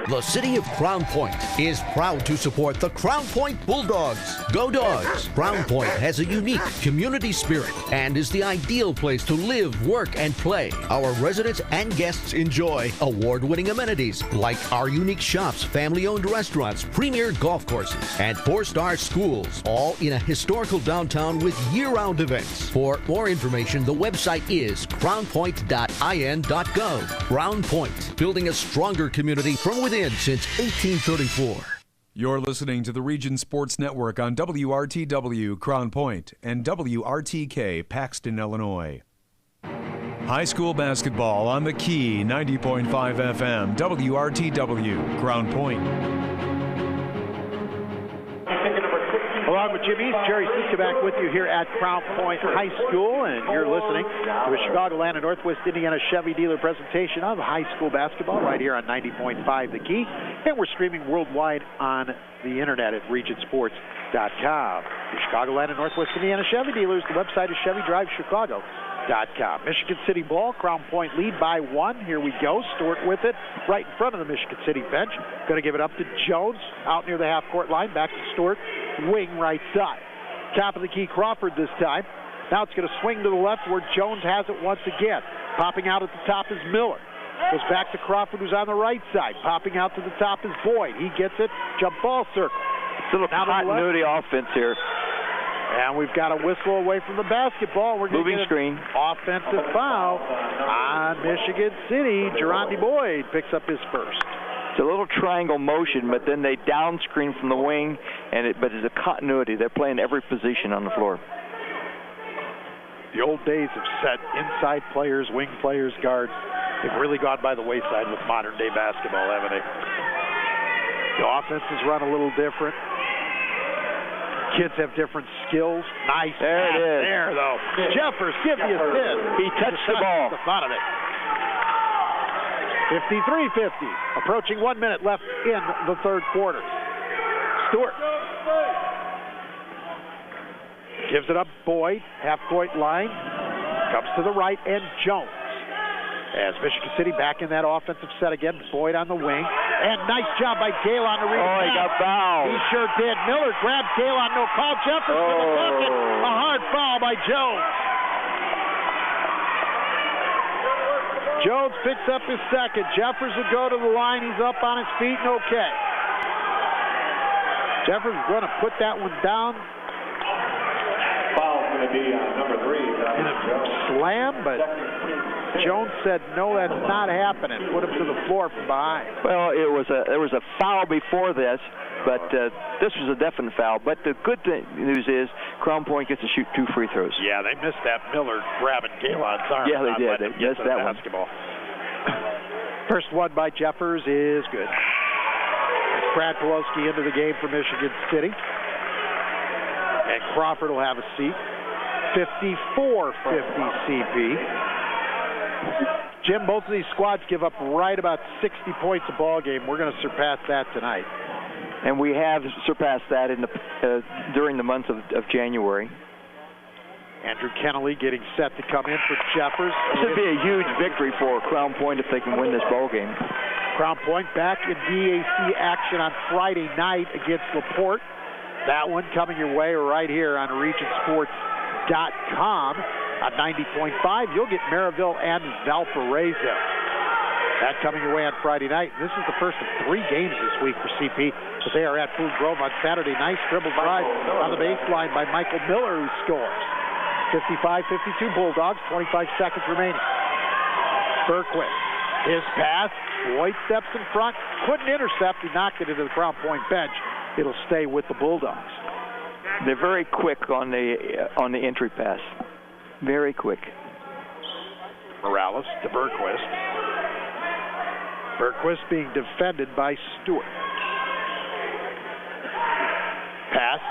The city of Crown Point is proud to support the Crown Point Bulldogs. Go Dogs! Crown Point has a unique community spirit and is the ideal place to live, work, and play. Our residents and guests enjoy award-winning amenities like our unique shops, family-owned restaurants, premier golf courses, and 4-star schools, all in a historical downtown with year-round events. For more information, the website is crownpoint.in.gov. Crown Point, building a stronger community from within since 1834. You're listening to the Region Sports Network on WRTW Crown Point and WRTK Paxton, Illinois. High school basketball on the Key 90.5 FM, WRTW Crown Point. Along with Jim East, Jerry Sitka back with you here at Crown Point High School, and you're listening to a Chicagoland and Northwest Indiana Chevy dealer presentation of high school basketball right here on 90.5 The Key, and we're streaming worldwide on the internet at regionsports.com. The Chicagoland and Northwest Indiana Chevy dealers, the website is ChevyDriveChicago.com. Michigan City ball, Crown Point lead by 1. Here we go. Stewart with it right in front of the Michigan City bench. Going to give it up to Jones out near the half-court line. Back to Stewart, wing right side. Top of the key, Crawford this time. Now it's going to swing to the left where Jones has it once again. Popping out at the top is Miller. Goes back to Crawford, who's on the right side. Popping out to the top is Boyd. He gets it. Jump ball circle. It's a little continuity offense here. And we've got a whistle away from the basketball. We're moving screen. Offensive foul on Michigan City. Gerondi Boyd picks up his first. It's a little triangle motion, but then they down screen from the wing, but it's a continuity. They're playing every position on the floor. The old days of set inside players, wing players, guards. They've really gone by the wayside with modern-day basketball, haven't they? The offenses run a little different. Kids have different skills. Nice there pass it is. There, though. Jeffers, give the assist. He touched the ball. The fun of it. 53-50. Approaching 1 minute left in the third quarter. Stewart gives it up. Boyd, half-court line. Comes to the right, and Jones. As Michigan City back in that offensive set again. Boyd on the wing. And nice job by Galen to read. Oh, he got fouled. He sure did. Miller grabbed Galen. No call. Jeffers for the bucket. A hard foul by Jones. Jones picks up his second. Jeffers will go to the line. He's up on his feet and okay. Jeffers is going to put that one down. Foul's going to be number 3. In a slam, but Jones said, no, that's not happening. Put him to the floor from behind. Well, there was a foul before this, but this was a definite foul. But the good news is Crown Point gets to shoot 2 free throws. Yeah, they missed that Miller grabbing Galen's arm. Yeah, they did. They missed that basketball. First one by Jeffers is good. It's Brad Pawlowski into the game for Michigan City. And Crawford will have a seat. 54-50 CP. Jim, both of these squads give up right about 60 points a ball game. We're going to surpass that tonight. And we have surpassed that in the during the month of January. Andrew Kennelly getting set to come in for Jeffers. This would be a huge victory for Crown Point if they can win this ball game. Crown Point back in DAC action on Friday night against LaPorte. That one coming your way right here on regionsports.com. On 90.5, you'll get Maryville and Valparaiso. That coming your way on Friday night. This is the first of 3 games this week for CP. But they are at Food Grove on Saturday. Nice dribble drive on the baseline by Michael Miller, who scores. 55-52 Bulldogs, 25 seconds remaining. Berquist, his pass. Boyd steps in front. Couldn't intercept. He knocked it into the Crown Point bench. It'll stay with the Bulldogs. They're very quick on the entry pass. Very quick. Morales to Berquist. Berquist being defended by Stewart. Pass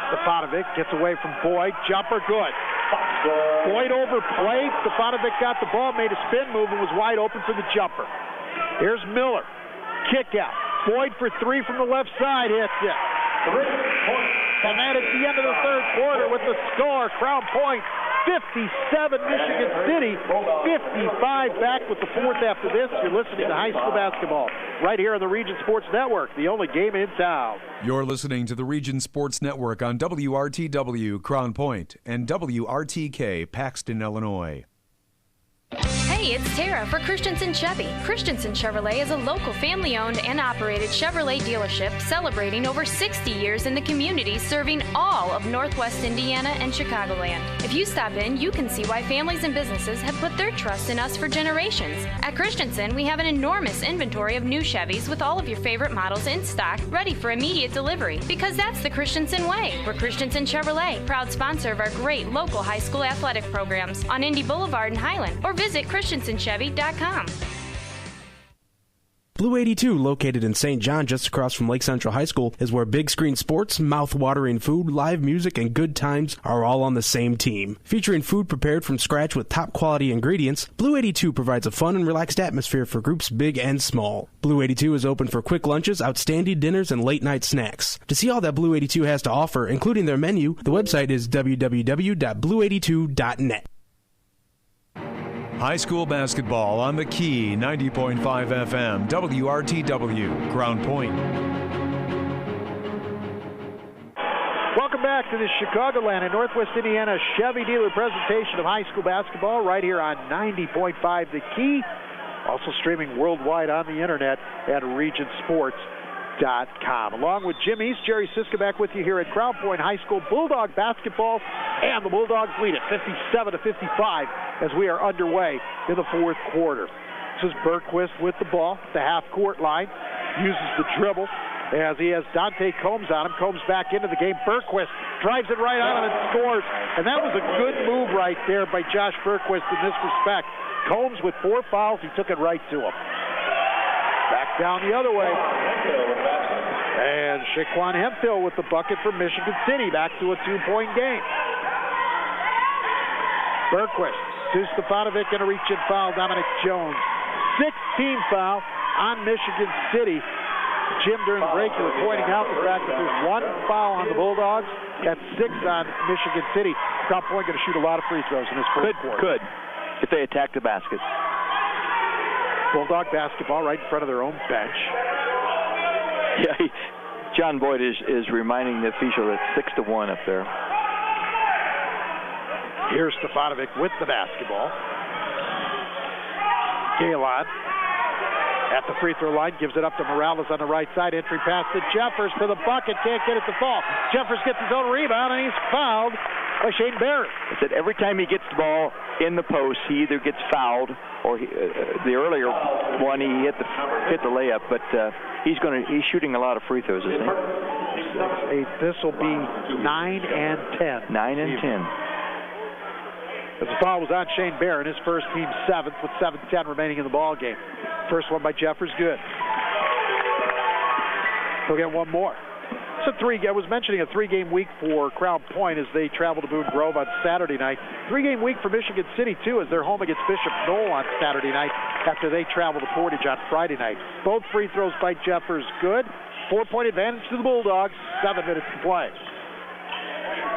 Stefanovic gets away from Boyd. Jumper good. Boyd overplayed. Stefanovic got the ball, made a spin move, and was wide open for the jumper. Here's Miller. Kick out. Boyd for three from the left side. Hits it. And then at the end of the third quarter with the score, Crown Point 57, Michigan City 55. Back with the fourth after this. You're listening to high school basketball right here on the Region Sports Network, the only game in town. You're listening to the Region Sports Network on WRTW Crown Point and WRTK Paxton, Illinois. Hey, it's Tara for Christensen Chevy. Christensen Chevrolet is a local family-owned and operated Chevrolet dealership celebrating over 60 years in the community, serving all of Northwest Indiana and Chicagoland. If you stop in, you can see why families and businesses have put their trust in us for generations. At Christensen, we have an enormous inventory of new Chevys with all of your favorite models in stock, ready for immediate delivery, because that's the Christensen way. We're Christensen Chevrolet, proud sponsor of our great local high school athletic programs on Indy Boulevard in Highland, or visit ChristiansenChevy.com. Blue 82, located in St. John just across from Lake Central High School, is where big screen sports, mouth-watering food, live music, and good times are all on the same team. Featuring food prepared from scratch with top-quality ingredients, Blue 82 provides a fun and relaxed atmosphere for groups big and small. Blue 82 is open for quick lunches, outstanding dinners, and late-night snacks. To see all that Blue 82 has to offer, including their menu, the website is www.blue82.net. High school basketball on the Key 90.5 FM, WRTW, Crown Point. Welcome back to the Chicagoland and Northwest Indiana Chevy dealer presentation of high school basketball right here on 90.5 The Key. Also streaming worldwide on the internet at RegionSports.com. Along with Jim East, Jerry Siska back with you here at Crown Point High School. Bulldog basketball, and the Bulldogs lead it 57-55 as we are underway in the fourth quarter. This is Bergquist with the ball, the half-court line, uses the dribble as he has Dante Combs on him. Combs back into the game. Bergquist drives it right on him and scores. And that was a good move right there by Josh Bergquist in this respect. Combs with 4 fouls, he took it right to him. Back down the other way. And Shaquan Hemphill with the bucket for Michigan City. Back to a 2-point game. Bergquist to Stefanovic and a reach-in foul. Dominic Jones. 6-team foul on Michigan City. Jim, during the break, you were pointing out the fact that there's 1 foul on the Bulldogs. That's 6 on Michigan City. Crown Point going to shoot a lot of free throws in this fourth quarter. Could, if they attack the basket. Bulldog basketball right in front of their own bench. Yeah, John Boyd is reminding the official that 6-1 up there. Here's Stefanovic with the basketball. Galen at the free throw line, gives it up to Morales on the right side. Entry pass to Jeffers to the bucket, can't get it to fall. Jeffers gets his own rebound, and he's fouled by Shane Barrett. I said every time he gets the ball in the post, he either gets fouled or the earlier one he hit the layup. But he's shooting a lot of free throws, isn't he? This will be 9 and 10. 9 and 10. As the foul was on Shane Barron, his first team 7th with 7:10 remaining in the ball game. First one by Jeffers, good. He'll get one more. It's I was mentioning a 3-game week for Crown Point as they travel to Boone Grove on Saturday night. 3-game week for Michigan City, too, as they're home against Bishop Knoll on Saturday night after they travel to Portage on Friday night. Both free throws by Jeffers, good. 4-point advantage to the Bulldogs, 7 minutes to play.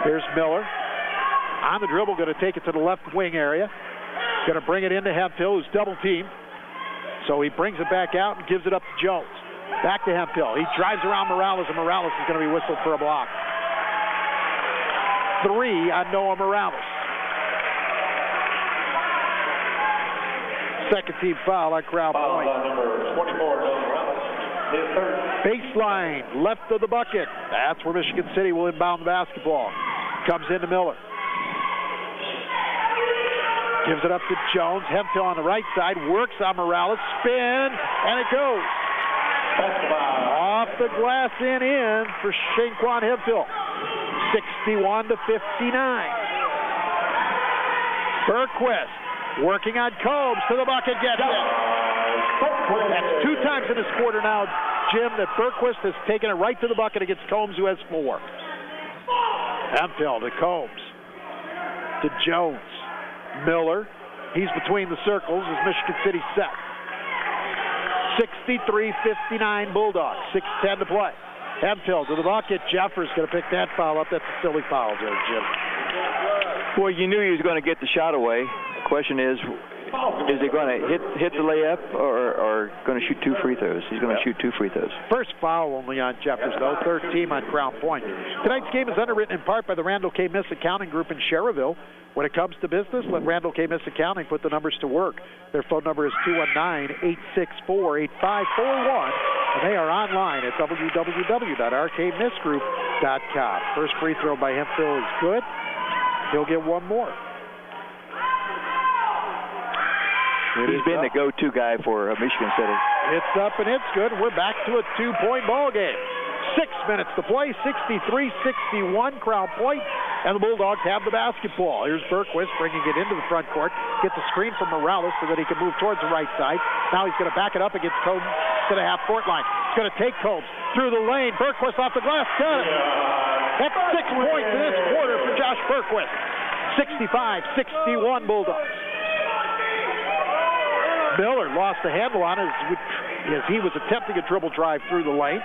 Here's Miller. On the dribble, going to take it to the left wing area. Going to bring it into Hemphill, who's double-teamed. So he brings it back out and gives it up to Jones. Back to Hemphill. He drives around Morales, and Morales is going to be whistled for a block. 3 on Noah Morales. Second team foul on Crown Point. Baseline, left of the bucket. That's where Michigan City will inbound the basketball. Comes into Miller. Gives it up to Jones. Hemphill on the right side. Works on Morales. Spin. And it goes. Off the glass and in for Shaquan Hemphill. 61-59. Bergquist working on Combs to the bucket. Gets it. That's 2 times in this quarter now, Jim, that Bergquist has taken it right to the bucket against Combs, who has 4. Hemphill to Combs. To Jones. Miller. He's between the circles as Michigan City set. 63-59 Bulldogs. 6:10 to play. Hemphill to the bucket. Jeffers going to pick that foul up. That's a silly foul there, Jim. Well, you knew he was going to get the shot away. The question is he going to hit the layup or going to shoot 2 free throws? He's going to shoot 2 free throws. First foul only on Jeffers, though. Third team on Crown Point. Tonight's game is underwritten in part by the Randall K. Miss Accounting Group in Sherrville. When it comes to business, let Randall K. Miss Accounting put the numbers to work. Their phone number is 219-864-8541, and they are online at www.rkmissgroup.com. First free throw by Hemphill is good. He'll get one more. He's been the go-to guy for Michigan City. It's up and it's good. We're back to a 2-point ball game. 6 minutes to play, 63-61 Crown Point, and the Bulldogs have the basketball. Here's Berquist bringing it into the front court, gets a screen from Morales so that he can move towards the right side. Now he's going to back it up against Combs to the half-court line. He's going to take Combs through the lane. Berquist off the glass, got it. That's 6 points in this quarter for Josh Berquist. 65-61 Bulldogs. Miller lost the handle on it as he was attempting a dribble drive through the lane.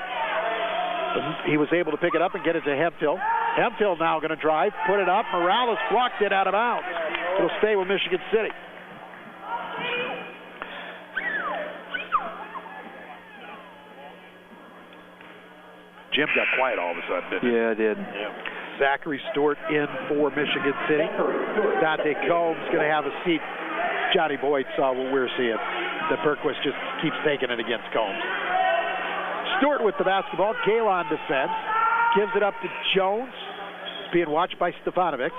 He was able to pick it up and get it to Hemphill. Hemphill now going to drive, put it up. Morales blocked it out of bounds. It'll stay with Michigan City. Jim got quiet all of a sudden, didn't he? Yeah, I did. Yeah. Zachary Stewart in for Michigan City. Dante Combs going to have a seat. Johnny Boyd saw what we're seeing. The Berquist just keeps taking it against Combs. Stewart with the basketball. Galen defends. Gives it up to Jones. It's being watched by Stefanovic.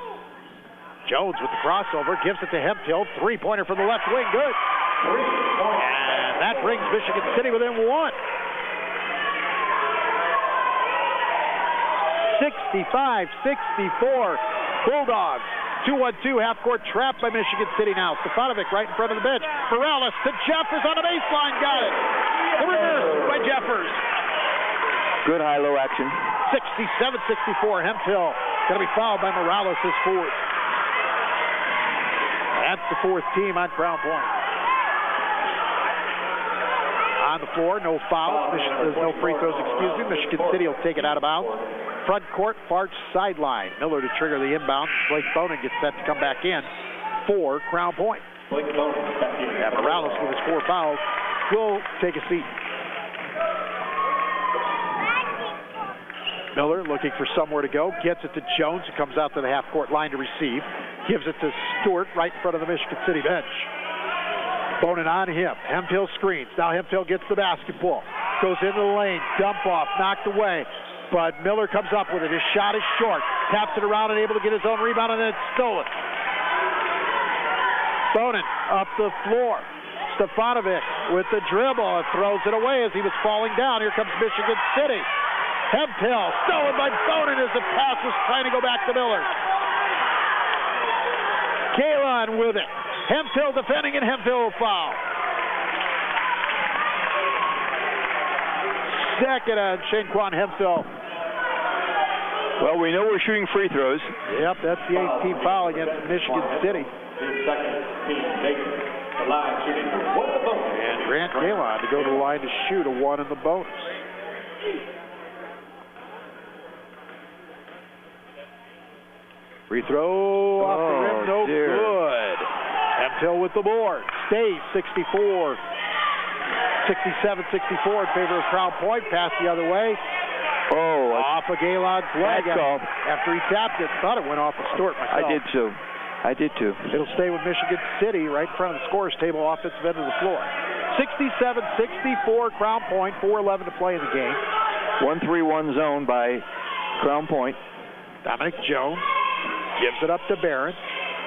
Jones with the crossover. Gives it to Hemphill. Three-pointer from the left wing. Good. And that brings Michigan City within one. 65-64. Bulldogs. 2-1-2 half-court trap by Michigan City now. Stefanovic right in front of the bench. Morales to Jeffers on the baseline. Got it. The reverse by Jeffers. Good high-low action. 67-64. Hemphill going to be fouled by Morales, his fourth. That's the fourth team on Crown Point. On the floor, no fouls. There's no free throws, excuse me. Michigan City will take it out of bounds. Front court, far sideline. Miller to trigger the inbound. Blake Bonin gets set to come back in for Crown Point. Yeah, Morales with his 4 fouls will take a seat. Miller looking for somewhere to go. Gets it to Jones, who comes out to the half-court line to receive. Gives it to Stewart right in front of the Michigan City bench. Bonin on him. Hemphill screens. Now Hemphill gets the basketball. Goes into the lane. Dump off. Knocked away. But Miller comes up with it. His shot is short. Taps it around and able to get his own rebound, and then it's stolen. Bonin up the floor. Stefanovic with the dribble. Throws it away as he was falling down. Here comes Michigan City. Hemphill stolen by Bonin as the pass was trying to go back to Miller. Kalon with it. Hemphill defending, and Hemphill foul. Second on Shanequan Hemphill. Well, we know we're shooting free throws. Yep, that's the 18th foul against Michigan City. And Grant Kalon to go to the line to shoot a 1 in the bonus. Free throw off the rim, no good. Hemphill with the board. Stays 67-64 in favor of Crown Point. Pass the other way. Oh, off of Galon's leg after he tapped it. Thought it went off of Stewart myself. I did too. It'll stay with Michigan City right in front of the scorer's table, offensive end of the floor. 67-64 Crown Point. 4:11 to play in the game. 1-3-1 zone by Crown Point. Dominic Jones gives it up to Barron.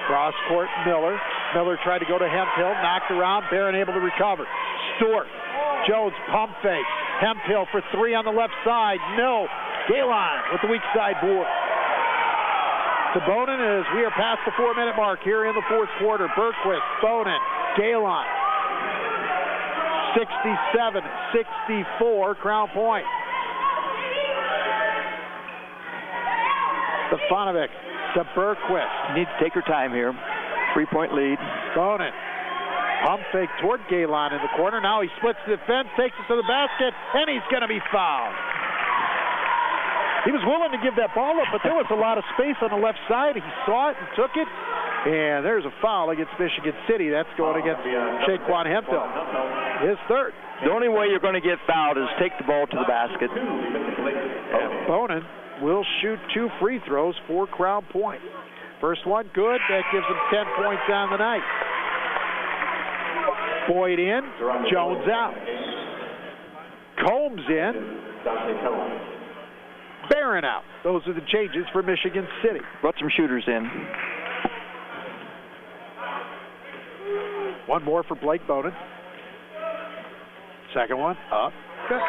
Cross court, Miller. Miller tried to go to Hemphill, knocked around. Barron able to recover. Stewart. Jones pump fake. Hemphill for 3 on the left side. No. Galon with the weak side board. To Bonin as we are past the 4-minute mark here in the fourth quarter. Berquist, Bonin, Galon. 67-64 Crown Point. Stefanovic to Bergquist. Needs to take her time here. 3-point lead. Bonin. Pump fake toward Galen in the corner. Now he splits the defense, takes it to the basket, and he's going to be fouled. He was willing to give that ball up, but there was a lot of space on the left side. He saw it and took it, and there's a foul against Michigan City. That's going against Shaquan Hemphill, his third. The only way you're going to get fouled is take the ball to the basket. And Bonin will shoot 2 free throws for Crown Point. First one, good. That gives him 10 points on the night. Boyd in, Jones out. Combs in, Barron out. Those are the changes for Michigan City. Brought some shooters in. One more for Blake Bonin. Second one, up. Good.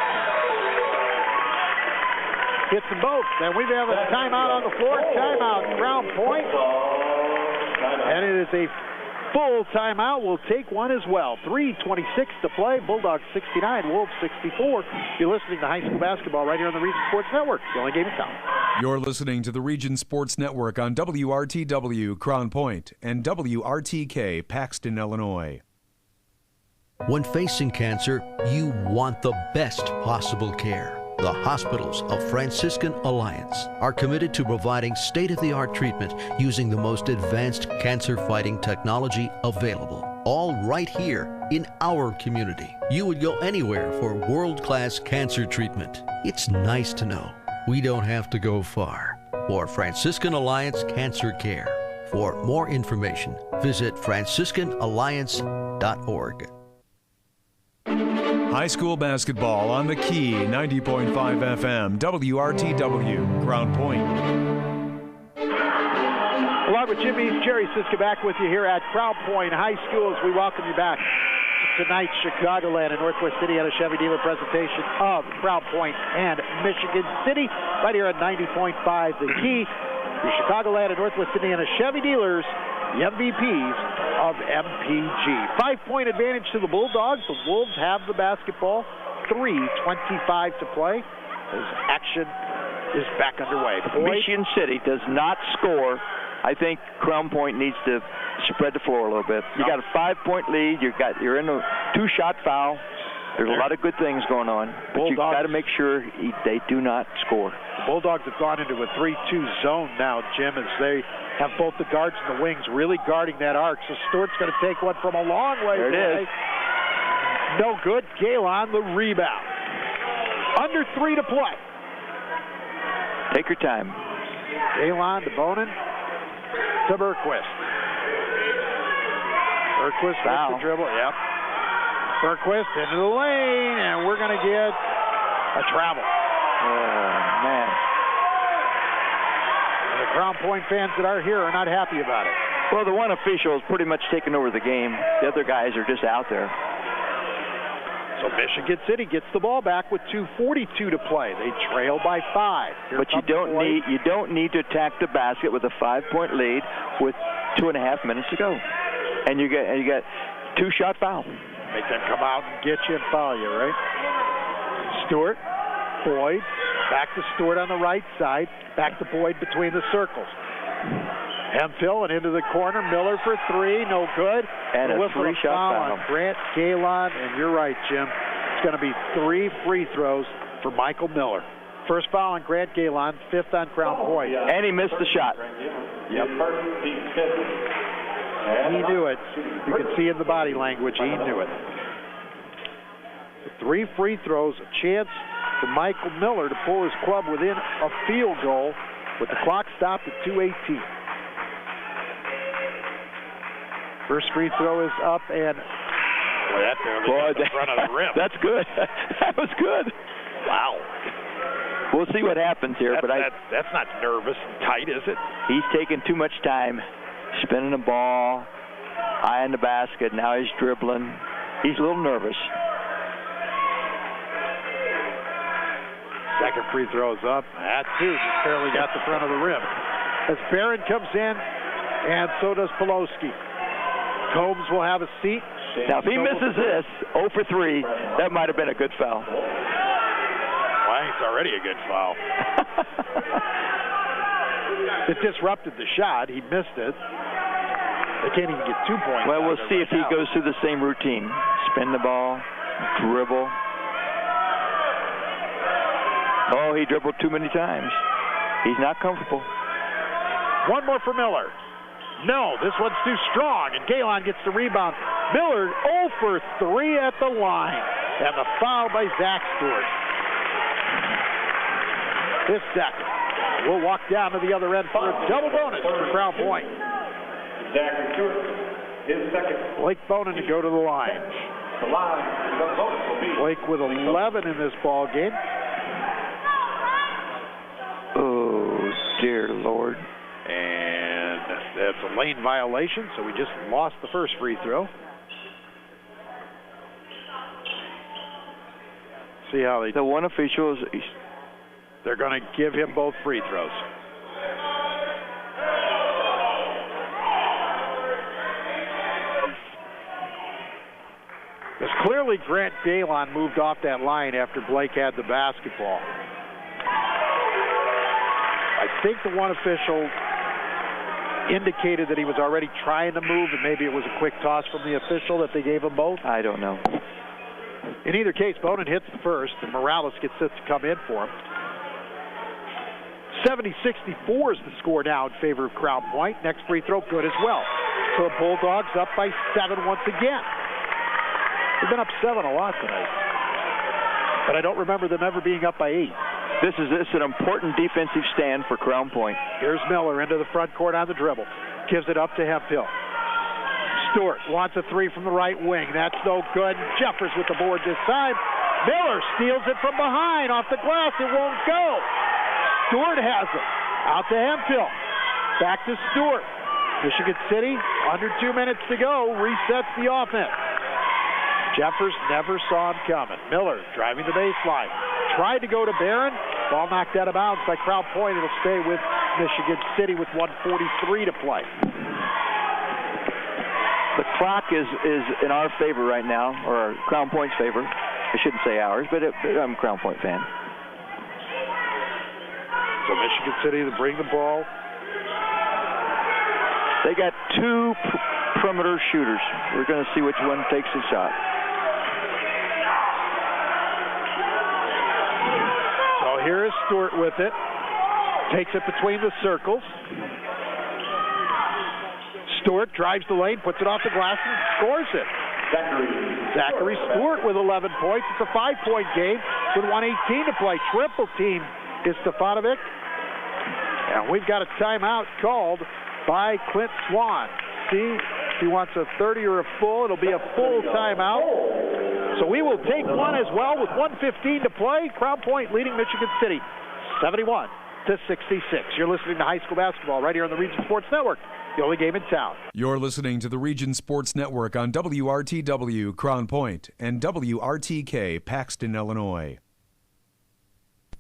Hits them both. And we have a timeout on the floor. Timeout, Crown Point. And it is a full timeout. We'll take one as well. 3:26 to play. Bulldogs 69, Wolves 64. You're listening to high school basketball right here on the Region Sports Network. The only game in town. You're listening to the Region Sports Network on WRTW Crown Point and WRTK Paxton, Illinois. When facing cancer, you want the best possible care. The hospitals of Franciscan Alliance are committed to providing state-of-the-art treatment using the most advanced cancer-fighting technology available. All right here in our community. You would go anywhere for world-class cancer treatment. It's nice to know we don't have to go far for Franciscan Alliance Cancer Care. For more information, visit franciscanalliance.org. High school basketball on the Key, 90.5 FM, WRTW, Crown Point. Along with Jim East, Jerry Siska back with you here at Crown Point High School as we welcome you back to tonight's Chicagoland and Northwest Indiana Chevy dealer presentation of Crown Point and Michigan City right here at 90.5 The Key. The Chicagoland and Northwest Indiana Chevy dealers, the MVPs of MPG. 5-point advantage to the Bulldogs. The Wolves have the basketball. 3:25 to play as action is back underway. Michigan City does not score. I think Crown Point needs to spread the floor a little bit. You got a 5-point lead. You're in a 2-shot foul. There's a lot of good things going on, but you've got to make sure they do not score. The Bulldogs have gone into a 3-2 zone now, Jim, as they have both the guards and the wings really guarding that arc. So Stewart's going to take one from a long way away. There it is. No good. Galen the rebound. Under 3 to play. Take your time. Galen to Bonin to Bergquist. Bergquist with the dribble. Yep. Bergquist into the lane, and we're going to get a travel. Oh, man. And the Crown Point fans that are here are not happy about it. Well, the one official has pretty much taken over the game. The other guys are just out there. So Michigan City gets the ball back with 2:42 to play. They trail by 5. But you don't need to attack the basket with a 5-point lead with 2.5 minutes to go, and you got 2-shot foul. Make them come out and get you and foul you, right? Stewart, Boyd, back to Stewart on the right side, back to Boyd between the circles. Hemphill and into the corner. Miller for 3, no good. And a 3-shot foul. Grant Galen, and you're right, Jim. It's going to be 3 free throws for Michael Miller. First foul on Grant Galen, 5th on Crown Point. And he missed the shot. Yep. He knew it. You can see in the body language, he knew it. 3 free throws, a chance for Michael Miller to pull his club within a field goal with the clock stopped at 2:18. First free throw is up, and boy, that barely in front of the rim. That's good. That was good. Wow. We'll see what happens here, that's not nervous and tight, is it? He's taking too much time, spinning the ball, eye on the basket. Now he's dribbling. He's a little nervous. Second free throw is up. That too just barely got the front of the rim. As Barron comes in, and so does Poloski. Combs will have a seat. Now, if he misses this, 0 for 3, that might have been a good foul. Well, I think it's already a good foul. that disrupted the shot. He missed it. They can't even get 2 points. Well, we'll see if he goes through the same routine. Spin the ball, dribble. Oh, he dribbled too many times. He's not comfortable. One more for Miller. No, this one's too strong, and Galen gets the rebound. Miller 0 for 3 at the line, and the foul by Zach Stewart. His second. We'll walk down to the other end for a double bonus for Crown Point. Zachary Stewart, his second. Blake Bonin to go to the line. The line, the bonus will be Blake with 11 in this ball game. Oh, dear Lord. And that's a lane violation, so we just lost the first free throw. See how they... The one official is... They're going to give him both free throws. Because clearly Grant Galen moved off that line after Blake had the basketball. I think the one official indicated that he was already trying to move, and maybe it was a quick toss from the official that they gave him both. I don't know. In either case, Bonin hits the first, and Morales gets set to come in for him. 70-64 is the score now in favor of Crown Point. Next free throw, good as well. So the Bulldogs up by 7 once again. They've been up 7 a lot tonight. But I don't remember them ever being up by 8. This is an important defensive stand for Crown Point. Here's Miller into the front court on the dribble. Gives it up to Hemphill. Stewart wants a three from the right wing. That's no good. Jeffers with the board this time. Miller steals it from behind. Off the glass. It won't go. Stewart has it. Out to Hemphill. Back to Stewart. Michigan City, under 2 minutes to go, resets the offense. Jeffers never saw him coming. Miller driving the baseline. Tried to go to Barron. Ball knocked out of bounds by Crown Point. It'll stay with Michigan City with 1:43 to play. The clock is in our favor right now, or Crown Point's favor. I shouldn't say ours, but I'm a Crown Point fan. So Michigan City to bring the ball. They got 2 perimeter shooters. We're going to see which one takes the shot. So here is Stewart with it. Takes it between the circles. Stewart drives the lane, puts it off the glass, and scores it. Zachary Stewart with 11 points. It's a 5-point game with 1:18 to play. Triple team is Stefanovic. And we've got a timeout called by Clint Swan. See if he wants a 30 or a full. It'll be a full timeout. So we will take one as well with 1:15 to play. Crown Point leading Michigan City 71-66. You're listening to high school basketball right here on the Region Sports Network, the only game in town. You're listening to the Region Sports Network on WRTW Crown Point and WRTK Paxton, Illinois.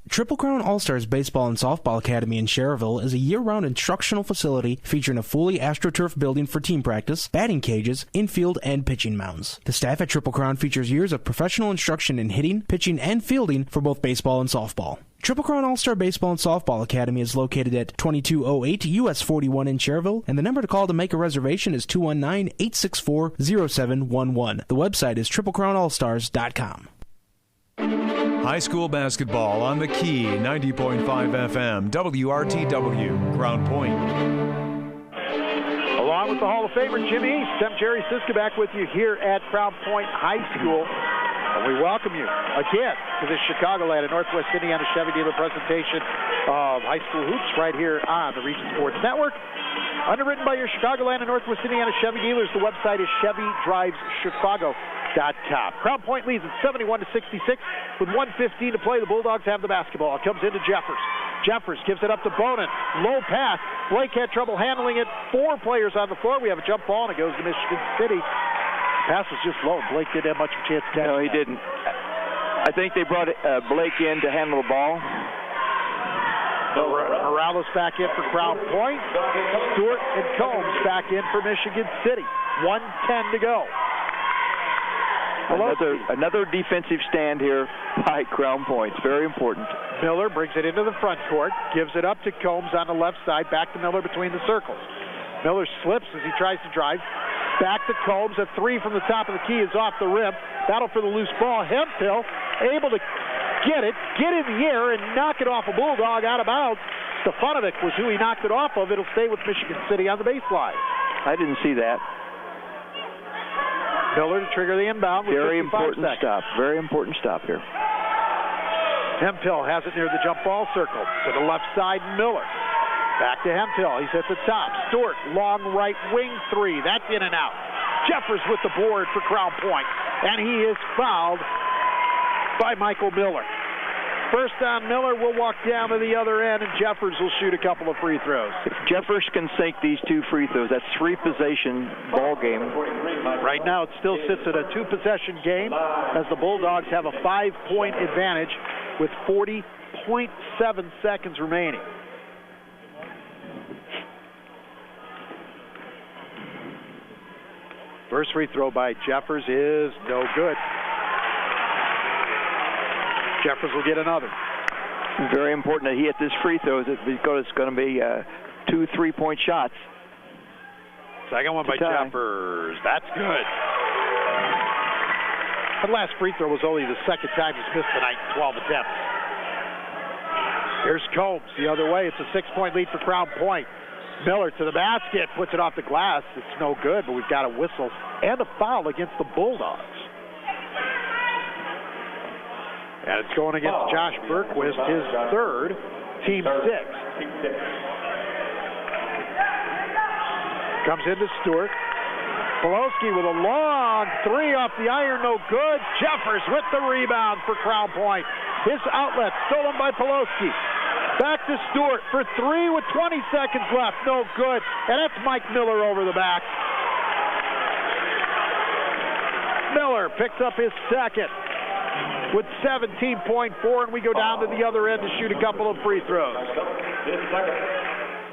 Triple Crown All-Stars Baseball and Softball Academy in Schererville is a year-round instructional facility featuring a fully AstroTurf building for team practice, batting cages, infield, and pitching mounds. The staff at Triple Crown features years of professional instruction in hitting, pitching, and fielding for both baseball and softball. Triple Crown All-Star Baseball and Softball Academy is located at 2208 US 41 in Schererville, and the number to call to make a reservation is 219-864-0711. The website is triplecrownallstars.com. High school basketball on the Key, 90.5 FM, WRTW, Crown Point. Along with the Hall of Famer Jim East, I'm Jerry Siska back with you here at Crown Point High School. And we welcome you again to this Chicagoland and Northwest Indiana Chevy dealer presentation of high school hoops right here on the Region Sports Network. Underwritten by your Chicagoland and Northwest Indiana Chevy dealers. The website is ChevyDrivesChicago.com. Crown Point leads at 71-66 with 1:15 to play. The Bulldogs have the basketball. It comes into Jeffers. Jeffers gives it up to Bonin. Low pass. Blake had trouble handling it. 4 players on the floor. We have a jump ball, and it goes to Michigan City. Pass was just low. Blake didn't have much of a chance to catch it. No, he didn't. I think they brought Blake in to handle the ball. Morales back in for Crown Point. Stewart and Combs back in for Michigan City. 1:10 to go. Another defensive stand here by Crown Point. It's very important. Miller brings it into the front court, gives it up to Combs on the left side, back to Miller between the circles. Miller slips as he tries to drive. Back to Combs. A three from the top of the key is off the rim. Battle for the loose ball. Hemphill able to get in the air, and knock it off a Bulldog out of bounds. Stefanovic was who he knocked it off of. It'll stay with Michigan City on the baseline. I didn't see that. Miller to trigger the inbound with Very 55 important seconds. stop. Very important stop here. Hemphill has it near the jump ball circle. To the left side, Miller. Back to Hemphill. He's at the top. Stewart, long right wing three. That's in and out. Jeffers with the board for Crown Point. And he is fouled by Michael Miller. First on Miller, will walk down to the other end, and Jeffers will shoot a couple of free throws. If Jeffers can sink these 2 free throws, that's 3-possession ball game. Right now, it still sits at a 2-possession game as the Bulldogs have a 5-point advantage with 40.7 seconds remaining. First free throw by Jeffers is no good. Jeffers will get another. Very important that he hit this free throws because it's going to be 2 3-point shots. Second one by Jeffers. That's good. That last free throw was only the second time he's missed tonight in 12 attempts. Here's Combs the other way. It's a 6-point lead for Crown Point. Miller to the basket, puts it off the glass. It's no good, but we've got a whistle and a foul against the Bulldogs. And it's going against Josh Berquist, his third, team 6. Comes into Stewart. Poloski with a long three off the iron, no good. Jeffers with the rebound for Crown Point. His outlet stolen by Poloski. Back to Stewart for three with 20 seconds left, no good. And that's Mike Miller over the back. Miller picks up his second with 17.4, and we go down to the other end to shoot a couple of free throws.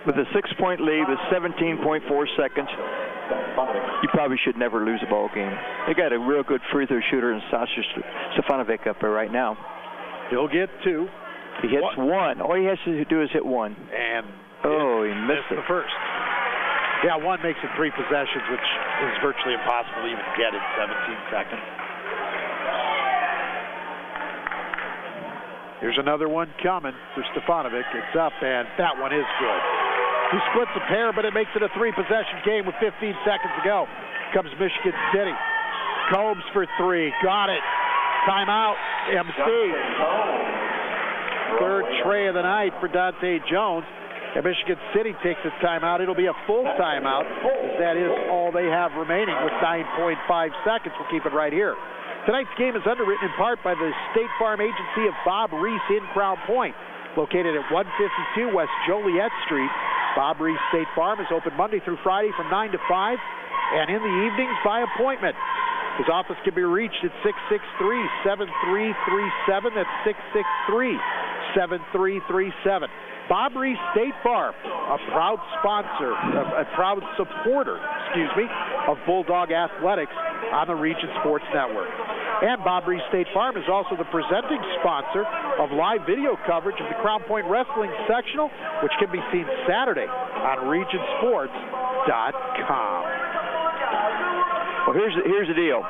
With a 6-point lead with 17.4 seconds, you probably should never lose a ball game. They got a real good free throw shooter in Sasha Stefanovic up there right now. He'll get 2. He hits one. All he has to do is hit one. And he missed the first. Yeah, one makes it 3 possessions, which is virtually impossible to even get in 17 seconds. Here's another one coming for Stefanovic. It's up, and that one is good. He splits a pair, but it makes it a 3-possession game with 15 seconds to go. Comes Michigan City. Combs for 3. Got it. Timeout. MC. Third tray of the night for Dante Jones. And Michigan City takes its timeout. It'll be a full timeout, as that is all they have remaining with 9.5 seconds. We'll keep it right here. Tonight's game is underwritten in part by the State Farm Agency of Bob Reese in Crown Point. Located at 152 West Joliet Street, Bob Reese State Farm is open Monday through Friday from 9 to 5 and in the evenings by appointment. His office can be reached at 663-7337. That's 663-7337. Bob Reese State Farm, a proud sponsor, a proud supporter, of Bulldog Athletics on the Region Sports Network. And Bob Reese State Farm is also the presenting sponsor of live video coverage of the Crown Point Wrestling Sectional, which can be seen Saturday on regionsports.com. Well, here's the deal.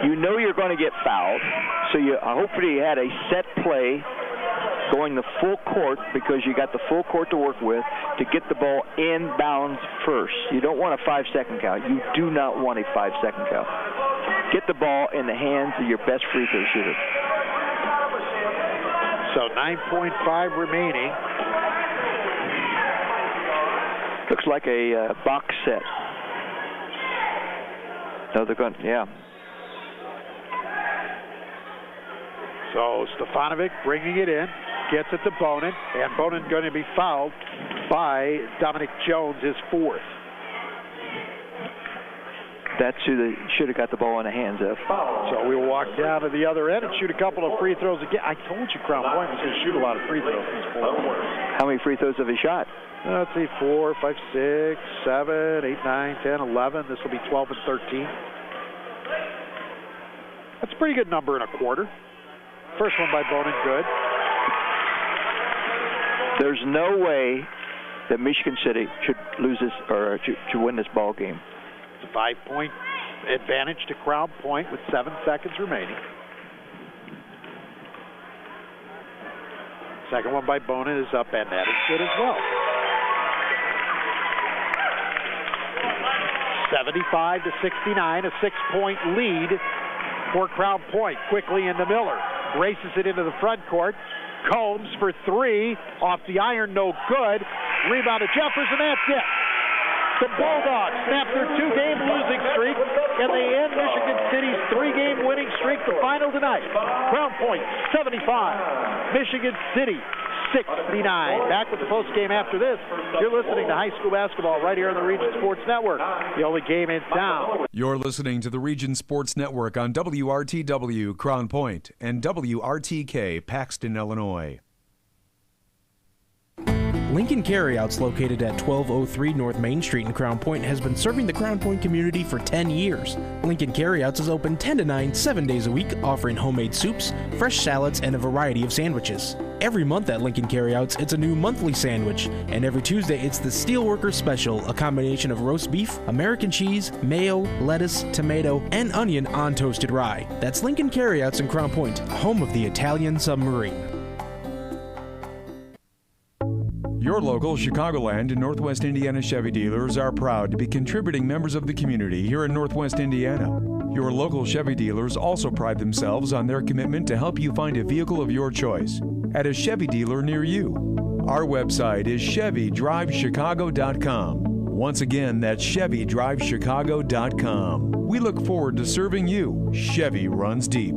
You know you're going to get fouled, so you hopefully had a set play going the full court because you got the full court to work with to get the ball inbounds first. You don't want a 5-second count. You do not want a 5-second count. Get the ball in the hands of your best free throw shooter. So 9.5 remaining. Looks like a box set. No, they're going, yeah. So Stefanovic bringing it in, gets it to Bonin, and Bonin going to be fouled by Dominic Jones, his 4th. That's who they should have got the ball in the hands of. So we'll walk down to the other end and shoot a couple of free throws again. I told you Crown Point was going to shoot a lot of free throws. How many free throws have he shot? Let's see, 4, 5, 6, 7, 8, 9, 10, 11. This will be 12 and 13. That's a pretty good number in a quarter. First one by Bonin, good. There's no way that Michigan City should lose this or to win this ball game. It's a 5-point advantage to Crown Point with 7 seconds remaining. Second one by Bonin is up, and that is good as well. 75-69, a 6-point lead for Crown Point. Quickly into Miller. Races it into the front court. Combs for 3. Off the iron, no good. Rebound to Jeffers, and that's it. The Bulldogs snap their 2-game losing streak, and they end Michigan City's 3-game winning streak. The final tonight. Crown Point 75, Michigan City 69. Back with the post game after this. You're listening to high school basketball right here on the Region Sports Network. The only game in town. You're listening to the Region Sports Network on WRTW Crown Point and WRTK Paxton, Illinois. Lincoln Carryouts, located at 1203 North Main Street in Crown Point, has been serving the Crown Point community for 10 years. Lincoln Carryouts is open 10 to 9, 7 days a week, offering homemade soups, fresh salads, and a variety of sandwiches. Every month at Lincoln Carryouts, it's a new monthly sandwich, and every Tuesday it's the Steelworker Special, a combination of roast beef, American cheese, mayo, lettuce, tomato, and onion on toasted rye. That's Lincoln Carryouts in Crown Point, home of the Italian submarine. Your local Chicagoland and Northwest Indiana Chevy dealers are proud to be contributing members of the community here in Northwest Indiana. Your local Chevy dealers also pride themselves on their commitment to help you find a vehicle of your choice at a Chevy dealer near you. Our website is ChevyDriveChicago.com. Once again, that's ChevyDriveChicago.com. We look forward to serving you. Chevy runs deep.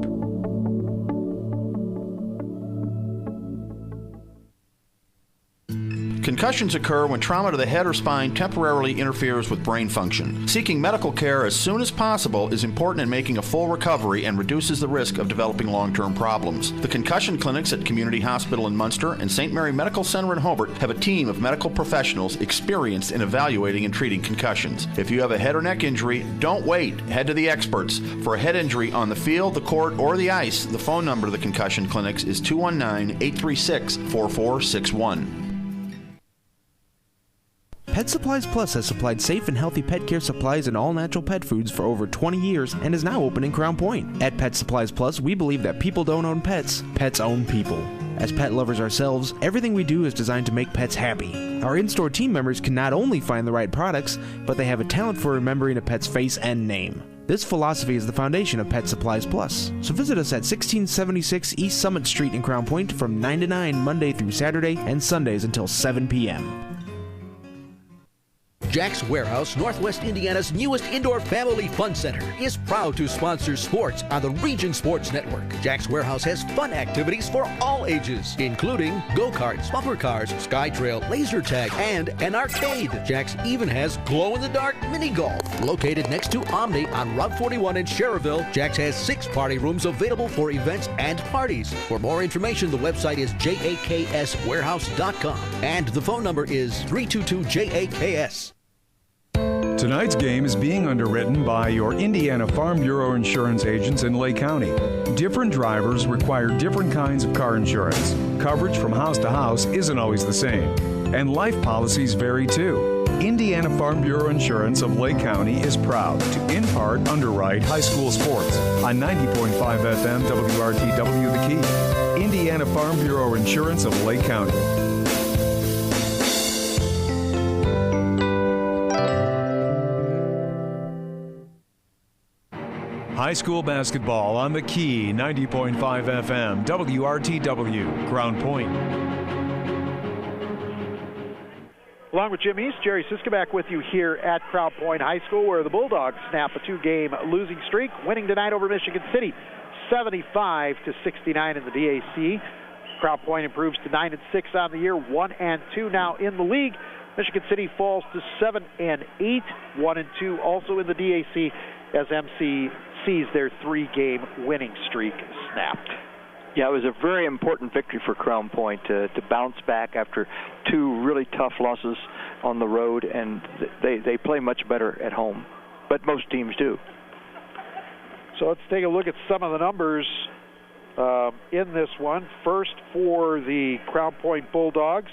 Concussions occur when trauma to the head or spine temporarily interferes with brain function. Seeking medical care as soon as possible is important in making a full recovery and reduces the risk of developing long-term problems. The concussion clinics at Community Hospital in Munster and St. Mary Medical Center in Hobart have a team of medical professionals experienced in evaluating and treating concussions. If you have a head or neck injury, don't wait. Head to the experts. For a head injury on the field, the court, or the ice, the phone number of the concussion clinics is 219-836-4461. Pet Supplies Plus has supplied safe and healthy pet care supplies and all-natural pet foods for over 20 years and is now open in Crown Point. At Pet Supplies Plus, we believe that people don't own pets, pets own people. As pet lovers ourselves, everything we do is designed to make pets happy. Our in-store team members can not only find the right products, but they have a talent for remembering a pet's face and name. This philosophy is the foundation of Pet Supplies Plus. So visit us at 1676 East Summit Street in Crown Point from 9 to 9 Monday through Saturday and Sundays until 7 p.m. Jack's Warehouse, Northwest Indiana's newest indoor family fun center, is proud to sponsor sports on the Region Sports Network. Jack's Warehouse has fun activities for all ages, including go-karts, bumper cars, SkyTrail, laser tag, and an arcade. Jack's even has glow-in-the-dark mini golf. Located next to Omni on Route 41 in Schererville, Jack's has 6 party rooms available for events and parties. For more information, the website is jakswarehouse.com, and the phone number is 322-JAKS. Tonight's game is being underwritten by your Indiana Farm Bureau insurance agents in Lake County. Different drivers require different kinds of car insurance. Coverage from house to house isn't always the same, and life policies vary too. Indiana Farm Bureau Insurance of Lake County is proud to, in part, underwrite high school sports on 90.5 FM WRTW The Key. Indiana Farm Bureau Insurance of Lake County. High school basketball on the Key, 90.5 FM, WRTW, Crown Point. Along with Jim East, Jerry Siska back with you here at Crown Point High School, where the Bulldogs snap a 2-game losing streak, winning tonight over Michigan City, 75-69 in the DAC. Crown Point improves to 9-6 on the year, 1-2 now in the league. Michigan City falls to 7-8, 1-2 also in the DAC as MC sees their 3-game winning streak snapped. Yeah, it was a very important victory for Crown Point to bounce back after 2 really tough losses on the road, and they play much better at home. But most teams do. So let's take a look at some of the numbers in this one. First, for the Crown Point Bulldogs,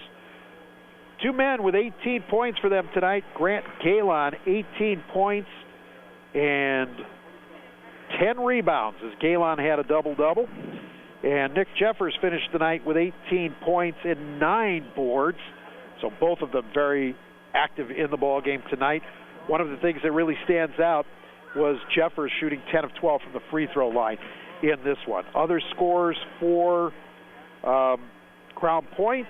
2 men with 18 points for them tonight. Grant Galen, 18 points and 10 rebounds, as Galen had a double-double. And Nick Jeffers finished the night with 18 points and 9 boards. So both of them very active in the ball game tonight. One of the things that really stands out was Jeffers shooting 10 of 12 from the free throw line in this one. Other scores for Crown Point: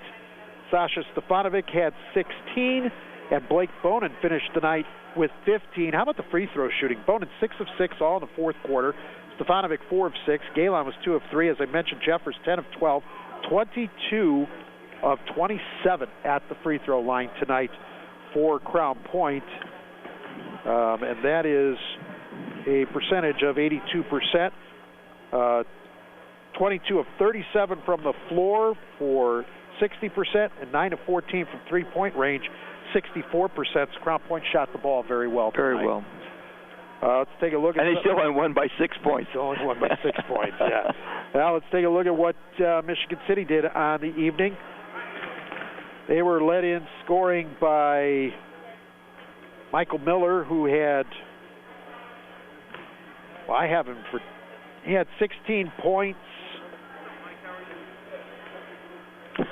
Sasha Stefanovic had 16, and Blake Bonin finished the night with 15. How about the free throw shooting? Bonin 6 of 6, all in the fourth quarter. Stefanovic 4 of 6. Galen was 2 of 3. As I mentioned, Jeffers 10 of 12, 22 of 27 at the free throw line tonight for Crown Point. And that is a percentage of 82%. 22 of 37 from the floor for 60%, and 9 of 14 from three-point range, 64%. So Crown Point shot the ball very well tonight. Very well. Let's take a look at... And they still only won by 6 points. Still only won by 6 points, yeah. Now let's take a look at what Michigan City did on the evening. They were led in scoring by Michael Miller, who had... Well, I have him for... He had 16 points.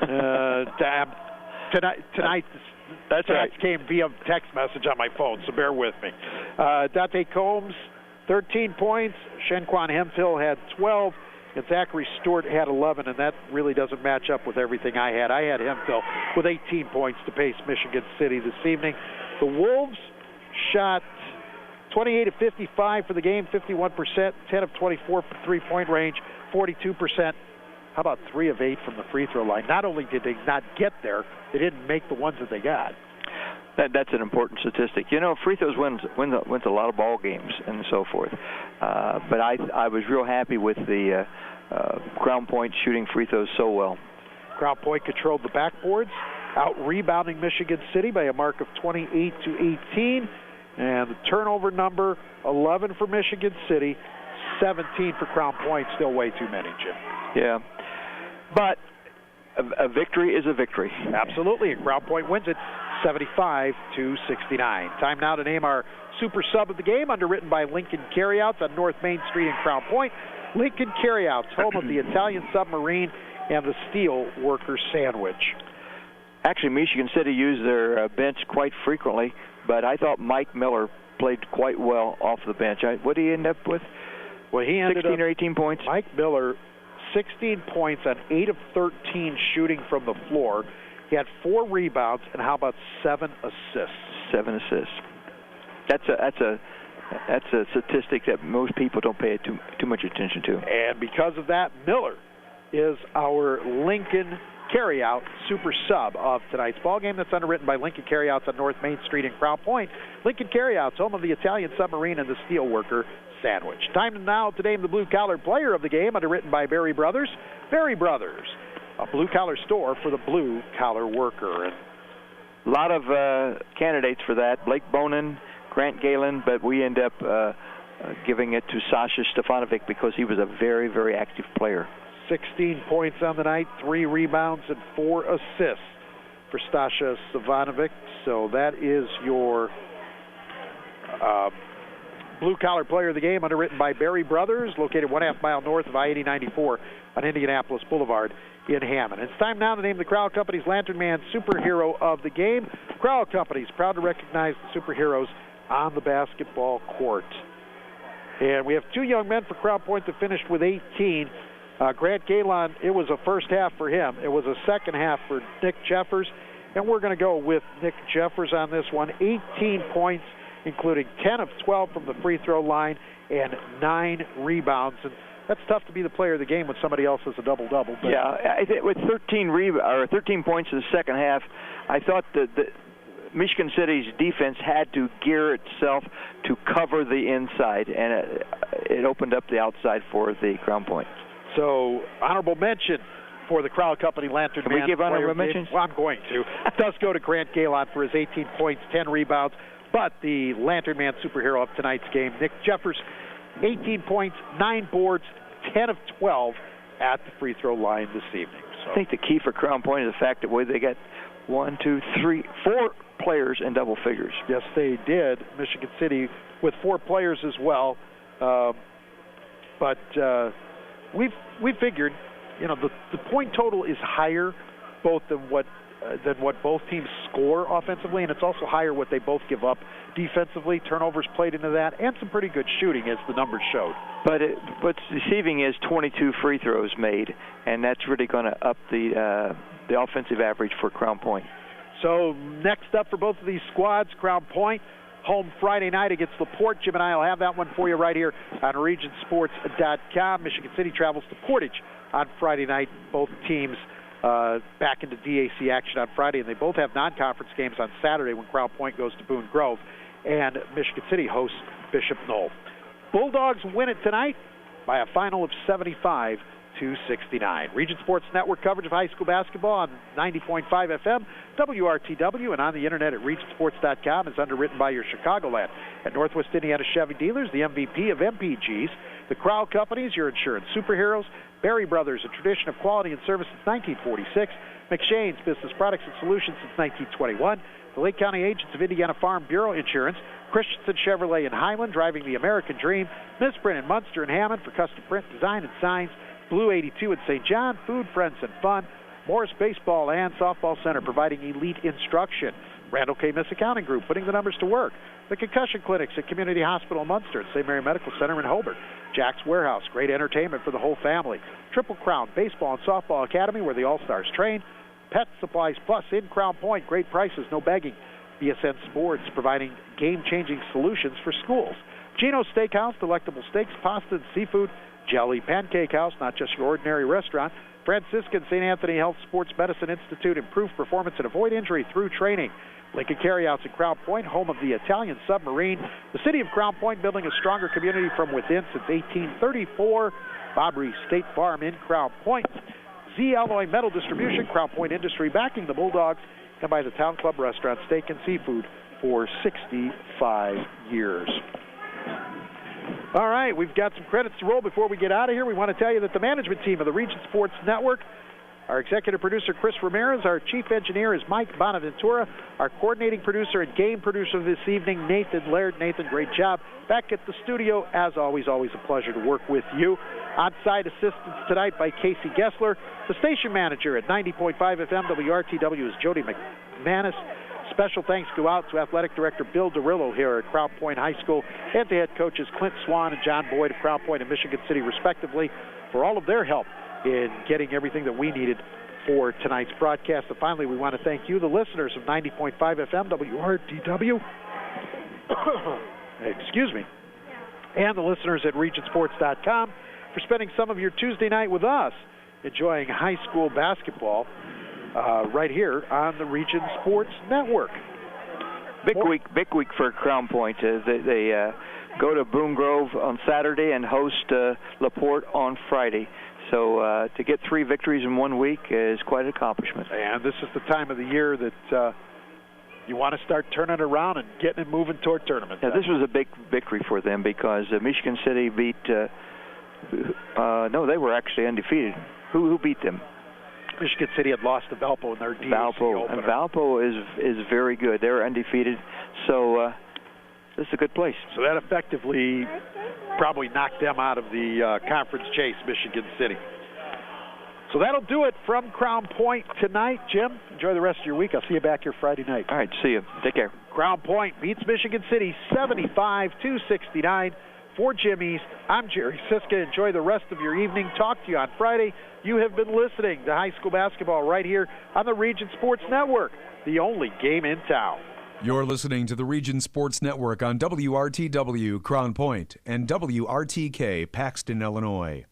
Tonight, that's right. Came via text message on my phone, so bear with me. Dante Combs, 13 points. Shenquan Hemphill had 12, and Zachary Stewart had 11, and that really doesn't match up with everything I had. I had Hemphill with 18 points to pace Michigan City this evening. The Wolves shot 28 of 55 for the game, 51%, 10 of 24 from three-point range, 42%. How about 3 of 8 from the free throw line? Not only did they not get there, they didn't make the ones that they got. That's an important statistic. You know, free throws wins a lot of ball games and so forth. But I was real happy with the Crown Point shooting free throws so well. Crown Point controlled the backboards, out-rebounding Michigan City by a mark of 28 to 18. And the turnover number, 11 for Michigan City, 17 for Crown Point. Still way too many, Jim. Yeah. But a victory is a victory. Absolutely, and Crown Point wins it 75 to 69. Time now to name our super sub of the game, underwritten by Lincoln Carryouts on North Main Street in Crown Point. Lincoln Carryouts, home of the Italian Submarine and the Steel Worker Sandwich. Actually, Michigan City used their bench quite frequently, but I thought Mike Miller played quite well off the bench. What did he end up with? Well, he ended 16 or 18 points? Mike Miller, 16 points on 8 of 13 shooting from the floor. He had 4 rebounds, and how about 7 assists? 7 assists. That's a statistic that most people don't pay too much attention to. And because of that, Miller is our Lincoln Carryout super sub of tonight's ball game. That's underwritten by Lincoln Carryouts on North Main Street in Crown Point. Lincoln Carryouts, home of the Italian Submarine and the Steel Worker Sandwich. Time now to name the blue-collar player of the game, underwritten by Berry Brothers. Berry Brothers, a blue-collar store for the blue-collar worker. And a lot of candidates for that. Blake Bonin, Grant Galen, but we end up giving it to Sasha Stefanovic because he was a very, very active player. 16 points on the night, 3 rebounds, and 4 assists for Stasha Stefanovic. So that is your blue-collar player of the game, underwritten by Berry Brothers, located 1/2 mile north of I-80-94 on Indianapolis Boulevard in Hammond. It's time now to name the Crowell Company's Lantern Man superhero of the game. Crowell Company's proud to recognize the superheroes on the basketball court. And we have 2 young men for Crown Point that finished with 18. Grant Galen, it was a first half for him. It was a second half for Nick Jeffers, and we're going to go with Nick Jeffers on this one. 18 points, including 10 of 12 from the free throw line and 9 rebounds. And that's tough to be the player of the game when somebody else has a double-double. But yeah, with 13 points in the second half, I thought that Michigan City's defense had to gear itself to cover the inside, and it opened up the outside for the Crown Point. So, honorable mention for the Crowell Company Lantern Man. Can we give honorable mentions? Well, I'm going to. It does go to Grant Galen for his 18 points, 10 rebounds. But the Lantern Man superhero of tonight's game, Nick Jeffers, 18 points, 9 boards, 10 of 12 at the free throw line this evening. So I think the key for Crown Point is the fact that they got 1, 2, 3, 4 players in double figures. Yes, they did. Michigan City with 4 players as well. But we figured, the point total is higher both than what both teams score offensively, and it's also higher what they both give up defensively. Turnovers played into that, and some pretty good shooting, as the numbers showed. But what's deceiving is 22 free throws made, and that's really going to up the offensive average for Crown Point. So next up for both of these squads, Crown Point, home Friday night against LaPorte. Jim and I will have that one for you right here on RegionSports.com. Michigan City travels to Portage on Friday night. Both teams back into DAC action on Friday, and they both have non-conference games on Saturday when Crown Point goes to Boone Grove, and Michigan City hosts Bishop Knoll. Bulldogs win it tonight by a final of 75-69. Region Sports Network coverage of high school basketball on 90.5 FM, WRTW, and on the internet at RegionSports.com is underwritten by your Chicagoland and Northwest Indiana Chevy dealers, the MVP of MPGs, the Crowell Companies, your insurance superheroes, Berry Brothers, a tradition of quality and service since 1946, McShane's Business Products and Solutions since 1921, the Lake County agents of Indiana Farm Bureau Insurance, Christensen Chevrolet in Highland, driving the American dream, Misprint in Munster and Hammond for custom print, design, and signs, Blue 82 in St. John, Food, Friends, and Fun, Morris Baseball and Softball Center providing elite instruction, Randall K. Miss Accounting Group putting the numbers to work, the concussion clinics at Community Hospital in Munster and St. Mary Medical Center in Hobart, Jack's Warehouse, great entertainment for the whole family, Triple Crown Baseball and Softball Academy where the All-Stars train, Pet Supplies Plus in Crown Point, great prices, no begging, BSN Sports providing game-changing solutions for schools, Gino's Steakhouse, delectable steaks, pasta, and seafood, Jelly Pancake House, not just your ordinary restaurant, Franciscan St. Anthony Health Sports Medicine Institute, improve performance and avoid injury through training, Lincoln Carryouts in Crown Point, home of the Italian Submarine, the city of Crown Point building a stronger community from within since 1834, Bob Reese State Farm in Crown Point, Z Alloy Metal Distribution, Crown Point Industry backing the Bulldogs, and by the Town Club Restaurant, Steak and Seafood for 65 years. All right, we've got some credits to roll before we get out of here. We want to tell you that the management team of the Region Sports Network, our executive producer, Chris Ramirez, our chief engineer is Mike Bonaventura, our coordinating producer and game producer this evening, Nathan Laird. Nathan, great job. Back at the studio, as always a pleasure to work with you. On-site assistance tonight by Casey Gessler. The station manager at 90.5 FM WRTW is Jody McManus. Special thanks go out to Athletic Director Bill DeRillo here at Crown Point High School and to head coaches Clint Swan and John Boyd of Crown Point and Michigan City, respectively, for all of their help in getting everything that we needed for tonight's broadcast. And finally, we want to thank you, the listeners of 90.5 FM WRTW, excuse me, and the listeners at RegionSports.com for spending some of your Tuesday night with us enjoying high school basketball right here on the Region Sports Network. Big week for Crown Point. They go to Boone Grove on Saturday and host LaPorte on Friday. So to get 3 victories in 1 week is quite an accomplishment. And this is the time of the year that you want to start turning around and getting it moving toward tournament. Yeah, this was a big victory for them because Michigan City beat, no, they were actually undefeated. Who beat them? Michigan City had lost to Valpo in their DAC opener. And Valpo is very good. They're undefeated, so this is a good place. So that effectively probably knocked them out of the conference chase, Michigan City. So that'll do it from Crown Point tonight. Jim, enjoy the rest of your week. I'll see you back here Friday night. All right, see you. Take care. Crown Point beats Michigan City 75-69. For Jimmy's, I'm Jerry Siska. Enjoy the rest of your evening. Talk to you on Friday. You have been listening to high school basketball right here on the Region Sports Network, the only game in town. You're listening to the Region Sports Network on WRTW Crown Point and WRTK Paxton, Illinois.